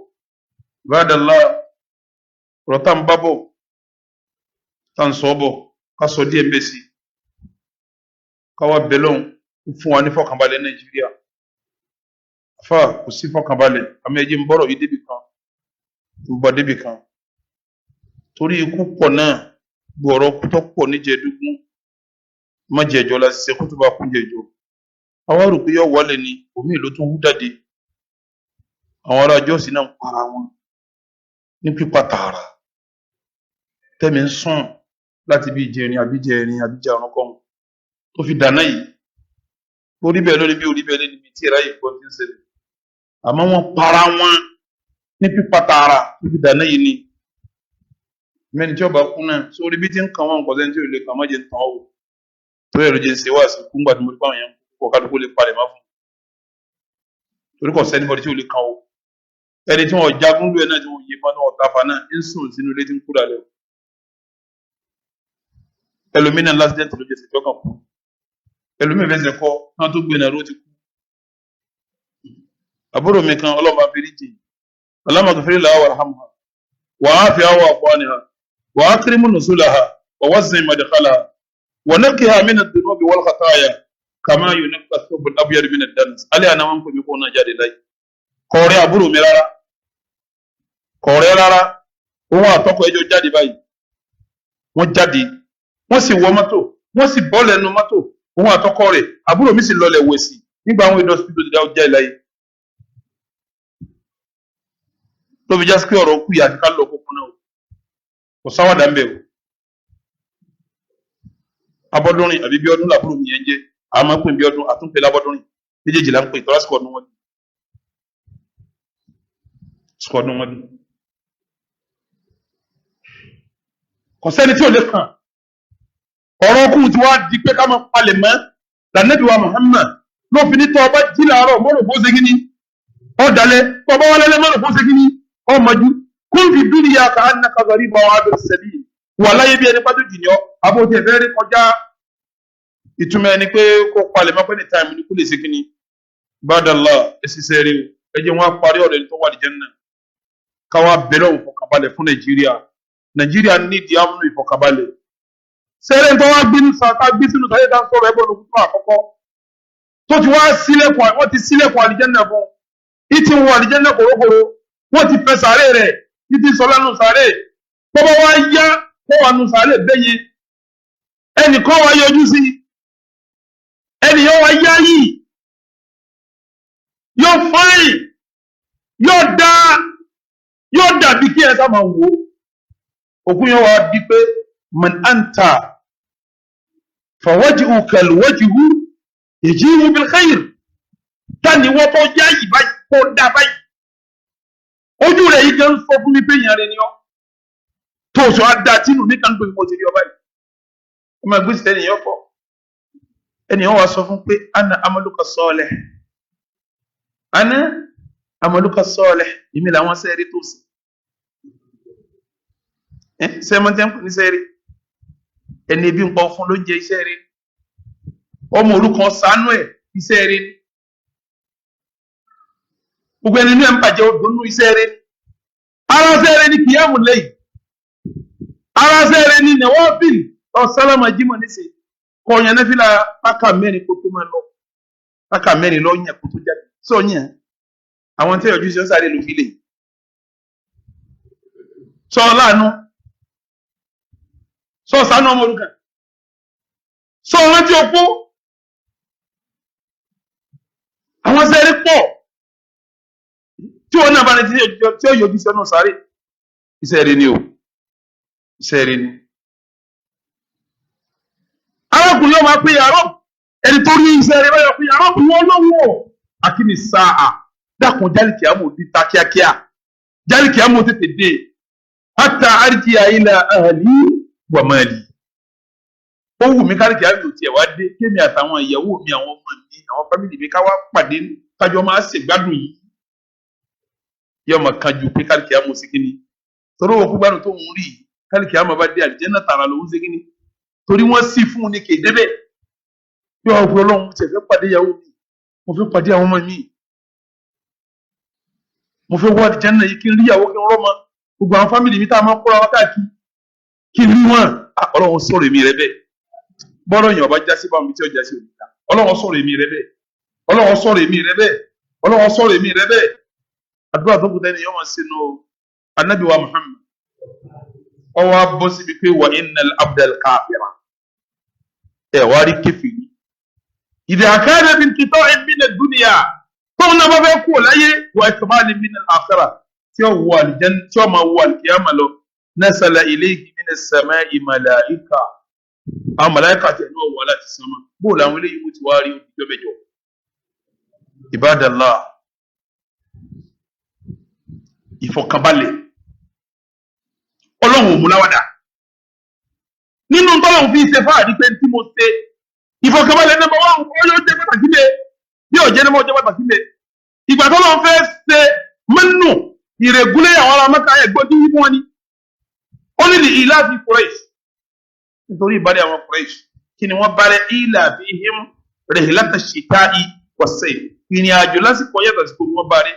Ibadallah ọ̀rọ̀ tá ń bá bọ̀ tá ń sọ bọ̀ ká sọ díẹ̀ mbẹ́ sí káwá bẹlọ́n fún wa ní fọkànbalẹ̀ Nàìjíríà afa kò sí fọkànbalẹ̀ àmì ẹ̀jẹ̀ ń bọ̀rọ̀ yìí débi kan ń bọ̀ débi kan torí ikú pọ̀ náà gbọ̀rọ̀ tó pọ̀ níjẹ̀ẹ́dógún má jẹ̀jọ́ la ṣiṣẹ́ kó tó bá kún jẹ̀jọ́ àwa rò pé yọ wọlé ni omi ìlú tó hú jáde àwọn ará jọ́sìn náà ń para wọn ní pípa tààrà tẹ́mi ń sùn láti bí ìjẹrin àbíjẹrin àbíjẹrun kan tó fi dáná yìí orí bẹ́ẹ̀ lórí bí orí bẹ́ẹ̀ lẹ́ni bí tí ẹ̀rá yìí gbọ́ ti ń ṣẹlẹ̀ àmọ́ wọ́n para wọn ní pípa tààrà tó fi dáná yìí ni mẹ́ni tí ọba kú náà sórí bí tí ń kàn wọ́n nǹkan sẹ́ni tí ò lè kàn má jẹ́ ń tàn ọ́ wò tó yẹ ló jẹ́ ń ṣe wá sí kúngbà tí mo rí pàwọn yẹn kọ̀ kádùkú lè palẹ̀ má fún torí kò sẹ́ni bọ́dí tí ò lè kàn ó ẹni tí wọ́n jagun lóye náà tí wọ́n yé fún náà ọ̀tá fa náà ń sùn sínú ilé tí ń kú dàlẹ́ o ẹlòmínà lásìdẹ́ntì ló jẹ́sẹ̀ tó kàn kú ẹlòmínà fẹsẹ̀ kọ́ náà tó gbé náà ló ti kú. àbúrò mi kan ọlọ́mọ abiriji ọlọ́mọ kẹfìrí làwọn wàhámà wàá fi àwọn àfọwọ́nìhà wàá kírímù nùsùlàhà wàá sìn màdìkálà wà nàkìhà mínà dùnúbì wal khataya kàmá yóò nàkà tóbi abiyar mínà dánas alẹ́ àná wọn kò mi kó náà jáde láyé kọ̀ọ̀rẹ́ àbúrò mi rárá kọ̀ọ̀rẹ́ rárá òun àtọkọ ẹjọ́ jáde báyìí wọ́n jáde wọ́n sì wọ mọ́tò wọ́n sì bọ́ lẹ́nu mọ́tò òun àtọkọ rẹ̀ àbúrò mi sì lọlẹ̀ wẹ̀ sí nígbà àwọn ìdọ̀ hospital ti dá ọjà ìláyé tó fi já sí pé ọ̀rọ̀ kú yà àti ká lọ kókó náà kò sáwàdà ń bẹ̀ o abọ́dúnrin àbí Bíọ́dún làbúrò mi yẹn jẹ́ àmọ́ pé Bíọ́dún àtúnpẹ̀ lábọ́dúnrin méjèèjì là ń pè tọ́lá sìkọ́ ọdún wọn bí sìkọ́ ọdún wọn bí kò sẹ́ni tí ò lè kàn ọ̀rọ̀ ọkùnrin tí wàá di pé ká máa palẹ̀ mọ́ lànàbí wa Muhammad ló fi ní tọ́ ọba jí làárọ̀ mọ́rò bó ṣe kíní ọ̀dàlẹ̀ tọ́ ọba wọlé mọ́rò bó ṣe kíní ọmọdú kún fi dúnìyà ká á nàka gàrí bá wa bẹ̀rẹ̀ sẹ́bí wà láyé bí ẹni pàtó jìnnìọ́ àbótí ẹ̀fẹ́ rí kọjá ìtumọ̀ ẹni pé kó palẹ̀ mọ́ pé ní táìmù ní kú lè ṣe kíní bàdàlá ẹ̀sì sẹ́rí o ẹ jẹ́ wọn á parí ọ̀rẹ́ tó wà ní Jánnà káwá bẹ̀rẹ̀ òun fọkànbalẹ̀ fún Nàìjíríà nídìí àmúlò ìfọkànbalẹ̀ sẹ́rẹ̀ tó wá gbé sínú sáyé tá ń sọ̀rọ̀ ẹgbẹ́ olùkú fún àkọ́kọ́ tó ti wá sílẹ̀kùn wọ́n ti sílẹ̀kùn àlìjẹ́nà fún ìtì wọ àlìjẹ́nà kòrókòrò wọ́n ti fẹ́ sàárè rẹ̀ ìtì sọ lẹ́nu sàárè bọ́bá wá yá kó wà nù sàárè bẹ́yẹ ẹnìkan wá yọjú sí ẹnìyàn wá yá yìí yóò fáyìn yóò dàbí kí ẹ sá máa wò ó òkú yẹn wá bí pé man anta فوجهك الوجه يجيء بالخير tani wọ́n tó yá yìí báyìí kó dá báyìí ojú rẹ̀ yìí jẹ́ ń sọ fún mi pé èèyàn rẹ̀ ni ọ́ tó sọ adá tínú ní kan pé mo ti rí ọ báyìí ọmọ ẹgbẹ́ sì tẹ́lẹ̀ yẹn fọ́ ẹnìyàn wá sọ fún pé ana amaluka salih ana amaluka salih èmi làwọn sẹ́ẹ̀rí tó sì sẹ́mọ́tẹ́ ń pè ní sẹ́ẹ̀rí ẹni ebi ń pọ̀ fún ló ń jẹ iṣẹ́ rẹ̀ ọmọ òrukàn ṣàánú ẹ̀ iṣẹ́ rẹ̀ gbogbo ẹni inú ẹ̀ ń bàjẹ́ òdòdó iṣẹ́ rẹ̀ ara iṣẹ́ rẹ̀ ni kìyàmù lẹ́yìn ara iṣẹ́ rẹ̀ ni nẹ̀wọ́fìl ọ̀sálámà jímọ̀ níṣẹ́ kọ̀ọ̀yàn náà fi la pákà mẹ́rin kó tó máa lọ pákà mẹ́rin lọ yẹn kó tó jáde sọ̀yìn àwọn tí ìyọjú sí ọ̀sáré ló fi lè sọ láàánú sọ ṣàánú ọmọ òrukàn sọ rántí opó àwọn sẹ́rí pọ̀ tí wọn náà bá ní tí ó yọjú sẹ́nu sáré iṣẹ́ rẹ̀ ni o iṣẹ́ rẹ̀ ni. arákùnrin yóò máa pé yàrá ẹni tó ní iṣẹ́ rẹ̀ báyọ̀ pé yàrá kùn wọ́n lọ́wọ́ akíní sáà dákun jálìkì àmọ́ òdi ta kíákíá jálìkì àmọ́ tètè dé hatta arji'a ila ahli wa mali ó wù mí káríkì àmì ò tiẹ̀ wá dé kémi àtàwọn ìyàwó mi àwọn ọmọ mi àwọn fámìlì mi ká wá pàdé kájọ máa ṣègbádùn yìí yóò máa kájú pé káríkì àmọ́ sí kíni torí òkú gbádùn tó ń rí káríkì àmọ́ bá dé àlìjẹ́nà tààrà lòún sí kíni torí wọ́n sì fún un ní kéde bẹ́ẹ̀ yóò wá gbọ́ ọlọ́run tẹ̀ fẹ́ pàdé ìyàwó mi mo fẹ́ pàdé àwọn ọmọ mi mo fẹ́ wá àlìjẹ́nà yìí kí n rí ìyàwó kí n rọ́mọ gbogbo àwọn fámìlì mi tá a máa kóra wá káàkiri kí n rí wọn ọlọ́run sọ̀rọ̀ èmi rẹ bẹ́ẹ̀ bọ́rọ̀ yẹn ọba jásí bá mi tí ó jásí òmìnira ọlọ́run sọ̀rọ̀ èmi rẹ bẹ́ẹ̀ ọlọ́run sọ̀rọ̀ èmi rẹ bẹ́ẹ̀ ọlọ́run sọ̀rọ̀ èmi rẹ bẹ́ẹ̀ àdúrà tó kù tẹ́ni yóò máa ṣe nù anabi wa Muhammad ọwọ́ abọ́ síbi pé wà innal abdal káfíra ẹ̀ wá rí kẹfìrí ìdè àkáyọ̀ bí nkìtọ́ ẹ̀mí nà dúnìyà tóun náà bá fẹ́ kú láyé wà ìtọ́málì mí nà àkàrà tí ó wọ àlìjẹ́n tí ó máa wọ àlìkìyàmà lọ nasala ilayhi min as-sama'i malaika àwọn màláíkà tẹ̀ náà wà láti sánmà bó làwọn eléyìí mú ti wá rí òjò mẹ́jọ Ibadallah ìfọ̀kànbalẹ̀ ọlọ́run òmùláwádà nínú tọ́lọ́run fi ṣe fáàrí pé tí mo ṣe ìfọ̀kànbalẹ̀ náà wọ́n ó yóò jẹ́ pàtàkì lé bí òjẹ́ ní mo jẹ́ pàtàkì lé ìgbà tọ́lọ́run fẹ́ ṣe mẹ́nu ìrègúnlé àwọn ará Mẹ́kà ẹ̀gbọ́n tí wípé wọn ni ó ní lè ìlà fi Quraysh nítorí ìbálẹ̀ àwọn Quraysh kí ni wọ́n bálẹ̀ ila fihim rihlata shita'i was-sayf ìrìn àjò lásìkò yàtọ̀ sí kò ní wọ́n bálẹ̀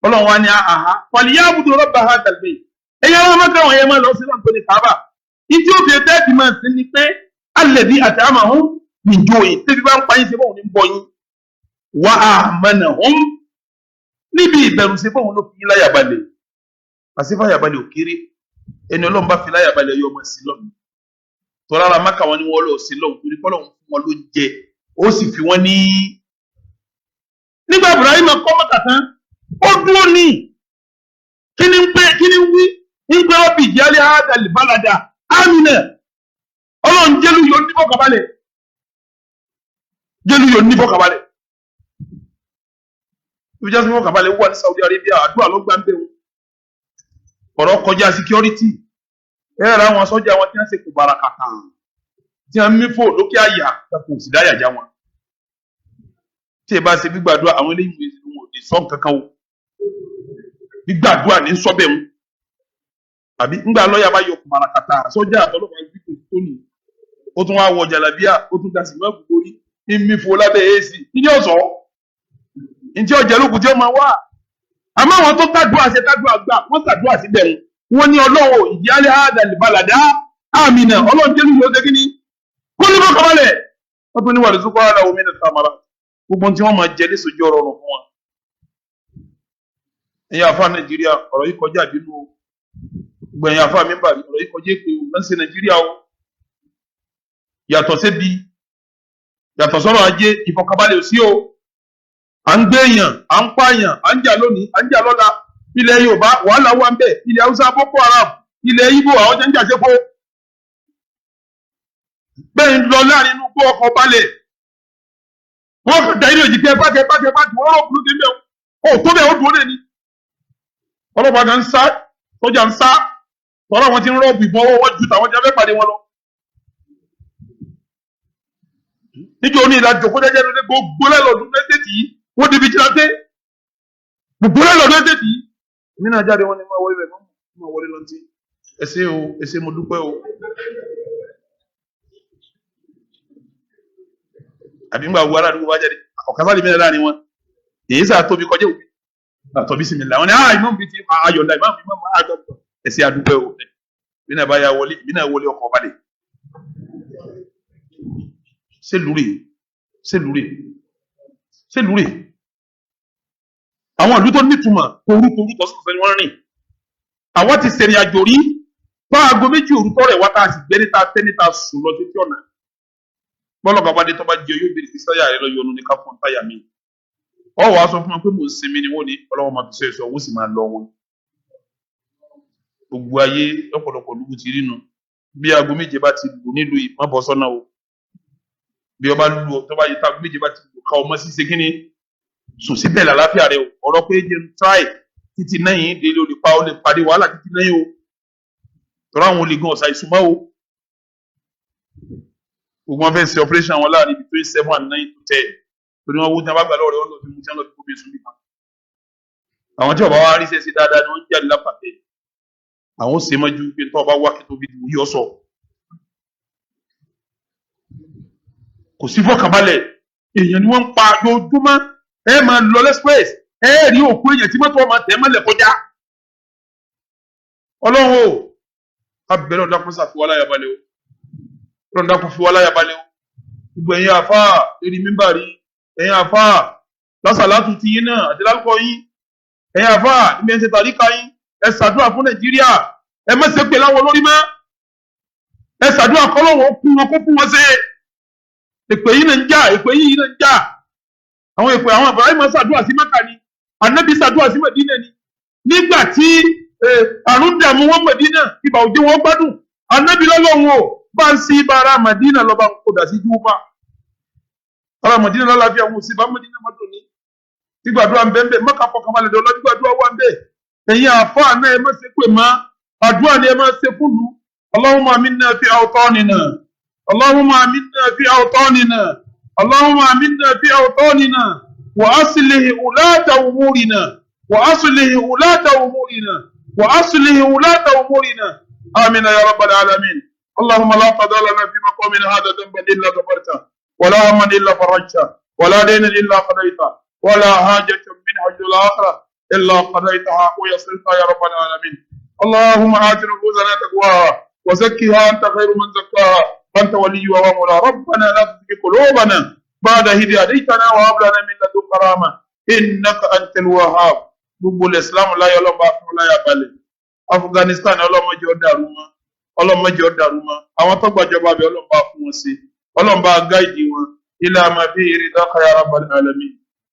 ọlọ́run wa ní àhá falyabudu rabba hadhal bayt ẹ̀yà wọn máa káwọn ẹ̀yẹ máa lọ sí lọ́nà tó ní Kaaba ìdí òbí ẹ̀dẹ́ẹ̀dì máa sí ni pé alladhi at'amahum min ju'in tẹ́bí bá ń pa yín sí bóun ní ń bọ̀ yín wa amanahum níbi ìbẹ̀rù sí bóun ló fi yín láyà balẹ̀ àsìfáyà balẹ̀ òkèrè ẹni ọlọ́run bá fi láyà balẹ̀ yọ ọmọ sí lọ́nà tọ́lá ara máka wọn ni wọ́n lọ sí lọ́hùn torí kọ́lọ́hùn fún wọn ló jẹ ó sì fi wọ́n ní. nígbà Ibrahim kọ́ mọ́kà tán ó dúró ní kí ni ń wí ń pẹ́ ọ́ bìí jálẹ̀ àádàlì bàlàdà àmìnà ọlọ́run jẹ́lu yóò ní fọkàbalẹ̀ jẹ́lu yóò ní fọkàbalẹ̀ ibi jásí fọkàbalẹ̀ wà ní Saudi Arabia àdúrà ló gbà ń bẹ̀rù ọ̀rọ̀ kọjá security ẹ̀rọ àwọn sọ́jà wọn tí wọ́n ṣe kò bára kàkà tí wọ́n mí fò lókè àyà kò sì dáyà já wọn tí ẹ bá ṣe gbígbàdúrà àwọn eléyìí wọn ò lè sọ nǹkan kan o gbígbàdúrà ní sọ́bẹ̀ wọn àbí ńgbà lọ́ọ̀yà bá yọ kò bára kàkà sọ́jà àtọ́lọ́pàá gbé kò tó nì ó tún wá wọ jàlábíà ó tún dasì mọ́ gbogbo rí ní mí fò lábẹ́ èsì ní ọ̀sọ́ ní tí ọjà lókun tí ó máa wà àmọ́ àwọn tó tàdúrà ṣe tàdúrà gbà wọ́n tàdúrà síbẹ̀ wọn ní ọlọ́wọ́ ìdíyálé àádàlì balàdá àmìnà ọlọ́run jẹ́lu yóò ṣe kí ni kó ní bọ́kànlẹ̀ wọ́n tún ní wàlẹ̀ sọ́kọ́ ara omi ní samara gbogbo tí wọ́n máa jẹ léṣe ojú ọ̀rọ̀ fún wọn. ẹ̀yin àfa Nàìjíríà ọ̀rọ̀ yìí kọjá àbínú o gbogbo ẹ̀yin àfa mi bàbí ọ̀rọ̀ yìí kọjá èpè o lọ́sẹ̀ Nàìjíríà o yàtọ̀ sébi yàtọ̀ sọ́rọ̀ ajé ìfọ̀kànbalẹ̀ òsì o à ń gbé èèyàn à ń pààyàn à ń jà lónìí à ń jà lọ́la ilẹ̀ Yorùbá wàhálà wà ń bẹ̀ ilẹ̀ Haúsá Boko Haram ilẹ̀ Igbo àwọn jẹ́ ń jà sépo bẹ́ẹ̀ ń lọ láàrin inú gbọ́ ọkọ̀ balẹ̀ wọ́n kàn dá ilé òjì kẹ́ bákẹ́ wọ́n rọ̀ kúrú dé mẹ́wọ́ ó tó bẹ́ẹ̀ ó dúró dé ni ọlọ́pàá kan ń sá sọ́jà ń sá tọ́lá wọn ti ń rọ́ọ̀bù ìbọn owó wọn ju tàwọn jẹ́ fẹ́ pàdé wọn lọ. níjọ́ oní ìlàjò kó jẹ́jẹ́ lóde gbogbo lẹ́lọ́dún lẹ́sẹ̀tì yìí wọ́n débi jí láté gbogbo lẹ́lọ́dún lẹ́sẹ̀tì yìí èmi náà jáde wọn ni máa wọlé rẹ̀ máa wọlé lọ́ntì ẹsẹ̀ mo dúpẹ́ o. àbí ńgbà wo aládùúgbò bá jáde ọ̀kasá lè mẹ́rin láàrin wọn èyí sà tóbi kọjá òbí àtọ̀bí sì mi là wọn ni ìmọ̀ mi ti ayọ̀dá ìmọ̀ mi máa àjọ ẹsẹ̀ àdúpẹ́ o bí náà bá yà wọlé bí náà wọlé ọkọ̀ balẹ̀ sẹ́lúrè àwọn ìlú tó nítumọ̀ torútorú tọ́sọ̀tọ̀ ni wọ́n rìn àwọn ti sẹ̀rìn àjò rí bá aago méjì òrùtọ́ rẹ̀ wá tá a sì gbé níta tẹ́ níta sùn lọ sí ọ̀nà bọ́lọ̀ bàbá dé tó bá jẹ yóò bèrè sí sáyà rẹ lọ yọnu ní ká fún táyà mi ọ wàá sọ fún wọn pé mò ń sinmi ni wọ́n ní ọlọ́wọ́ máa fi sọ èso owó sì máa lọ wọn gbogbo ayé lọ́pọ̀lọpọ̀ lùkù ti rínu bí aago méje bá ti lù nílùú yìí má bọ́ sọ́nà o bí ọba lù ọ tó bá yẹ tá aago méje bá ti lù ká ọmọ sí sekínì sùn síbẹ̀ làlàáfíà rẹ o ọ̀rọ̀ pé jẹ́ ń tíráì títí lẹ́yìn délé o lè pa ó lè pàdé wàhálà títí lẹ́yìn o tọ́ra àwọn olè gan ọ̀sà ìsúnmọ́ o gbogbo wọn fẹ́ ṣe operation wọn láàrin between 7 and 9 to 10 torí wọn wó tí wọn bá gbà lọ́wọ́ rẹ̀ wọ́n lọ fi mú tí wọn lọ fi kóbi sùn nìkan àwọn tí ọba wa rí sẹ́sẹ́ dáadáa ni wọ́n ń jáde lápàtẹ́ àwọn ṣe mọ́jú pé tó ọba wá kí tó fi dìbò yọ sọ kò sí fọkànbalẹ̀ èèyàn ni wọ́n ń pa lójúmọ́ ẹ máa lọ lẹ́sprẹ́s ẹ rí òkú èèyàn tí mọ́tò ọmọ tẹ̀ mọ́lẹ̀ kọjá ọlọ́run o abẹ́rẹ́ ọ̀dà kọ́sà fi wá láyà balẹ̀ o ọlọ́run dákun fi wá láyà balẹ̀ o gbogbo ẹ̀yin àfá lórí mímbàrí ẹ̀yin àfá lásàlátù ti yín náà àti lálùkọ yín ẹ̀yin àfá níbi ẹ̀ ń ṣe tàríkà yín ẹ ṣàdúrà fún Nàìjíríà ẹ má ṣe pè láwọn olórí mọ́ ẹ ṣàdúrà kọ́lọ́wọ́ kú wọn kó fún wọn ṣe èpè yìí náà ń jà èpè yìí náà ń jà àwọn èpè àwọn Ibrahim ṣàdúrà sí Mẹ́kà ni Ànábì ṣàdúrà sí Mẹdínà ni nígbà tí àrùn dààmú wọn Mẹdínà ibà òde wọn gbádùn Ànábì lọ́lọ́run o bá ń sí ibà ara Mẹdínà lọ́ba ń kódà sí júwúpá ara Mẹdínà lálàáfíà wọn ò sí bá Mẹdínà mọ́tò ní gbígbàdúrà ń bẹ́ẹ̀ bẹ́ẹ̀ Mẹ́kà fọkànbalẹ̀ dọ̀ lọ́gbàdúrà wà ń bẹ́ẹ̀ ẹ̀yin àfáà náà ẹ má ṣe pè má àdúrà ni ẹ má ṣe fúlù Allahumma aminna fi awtanina Allahumma aminna fi awtanina Allahumma aminna fi awtanina wa aslih ulata umurina wa aslih ulata umurina wa aslih ulata umurina amina ya rabbal alamin اللهم لا تدع لنا في مقامنا هذا ذنبا إلا غفرته ولا هما إلا فرجته ولا دينا إلا قضيته ولا حاجة من حج الآخرة إلا قضيتها ويصرفها يا رب العالمين. اللهم آت نفوسنا تقواها وزكها أنت خير من زكاها أنت وليها ومولاها. ربنا لا تزغ قلوبنا بعد إذ هديتنا وهب لنا من لدنك رحمة إنك أنت الوهاب. gbogbo islam láyé ọlọ́mọba fún láyà balẹ̀. Afghanistan ọlọ́mọdé ọ̀dàrú mọ́ ọlọ́mọdé ọ̀dàrú mọ́ àwọn tó gbàjọba bẹ ọlọ́mọba fún wọn sí ọlọ́mọba gáìdì wọn ila ma fi ridaka ya rabbal alamin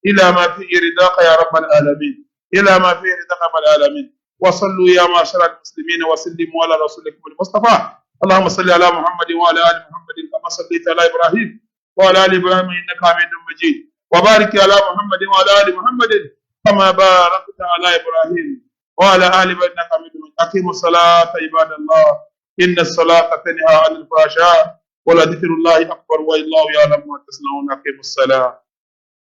ila ma fi ridaka ya rabbal alamin ila ma fi ridaka rabbal alamin. وصلوا يا معشر المسلمين وسلموا على رسولكم المصطفى. اللهم صل على محمد وعلى ال محمد كما صليت على ابراهيم وعلى ال ابراهيم انك حميد مجيد وبارك على محمد وعلى ال محمد كما باركت على ابراهيم وعلى ال ابراهيم انك حميد مجيد. اقيموا الصلاه عباد الله ان الصلاه تنهى عن الفحشاء ولذكر الله اكبر والله يعلم ما تصنعون. اقيموا الصلاه.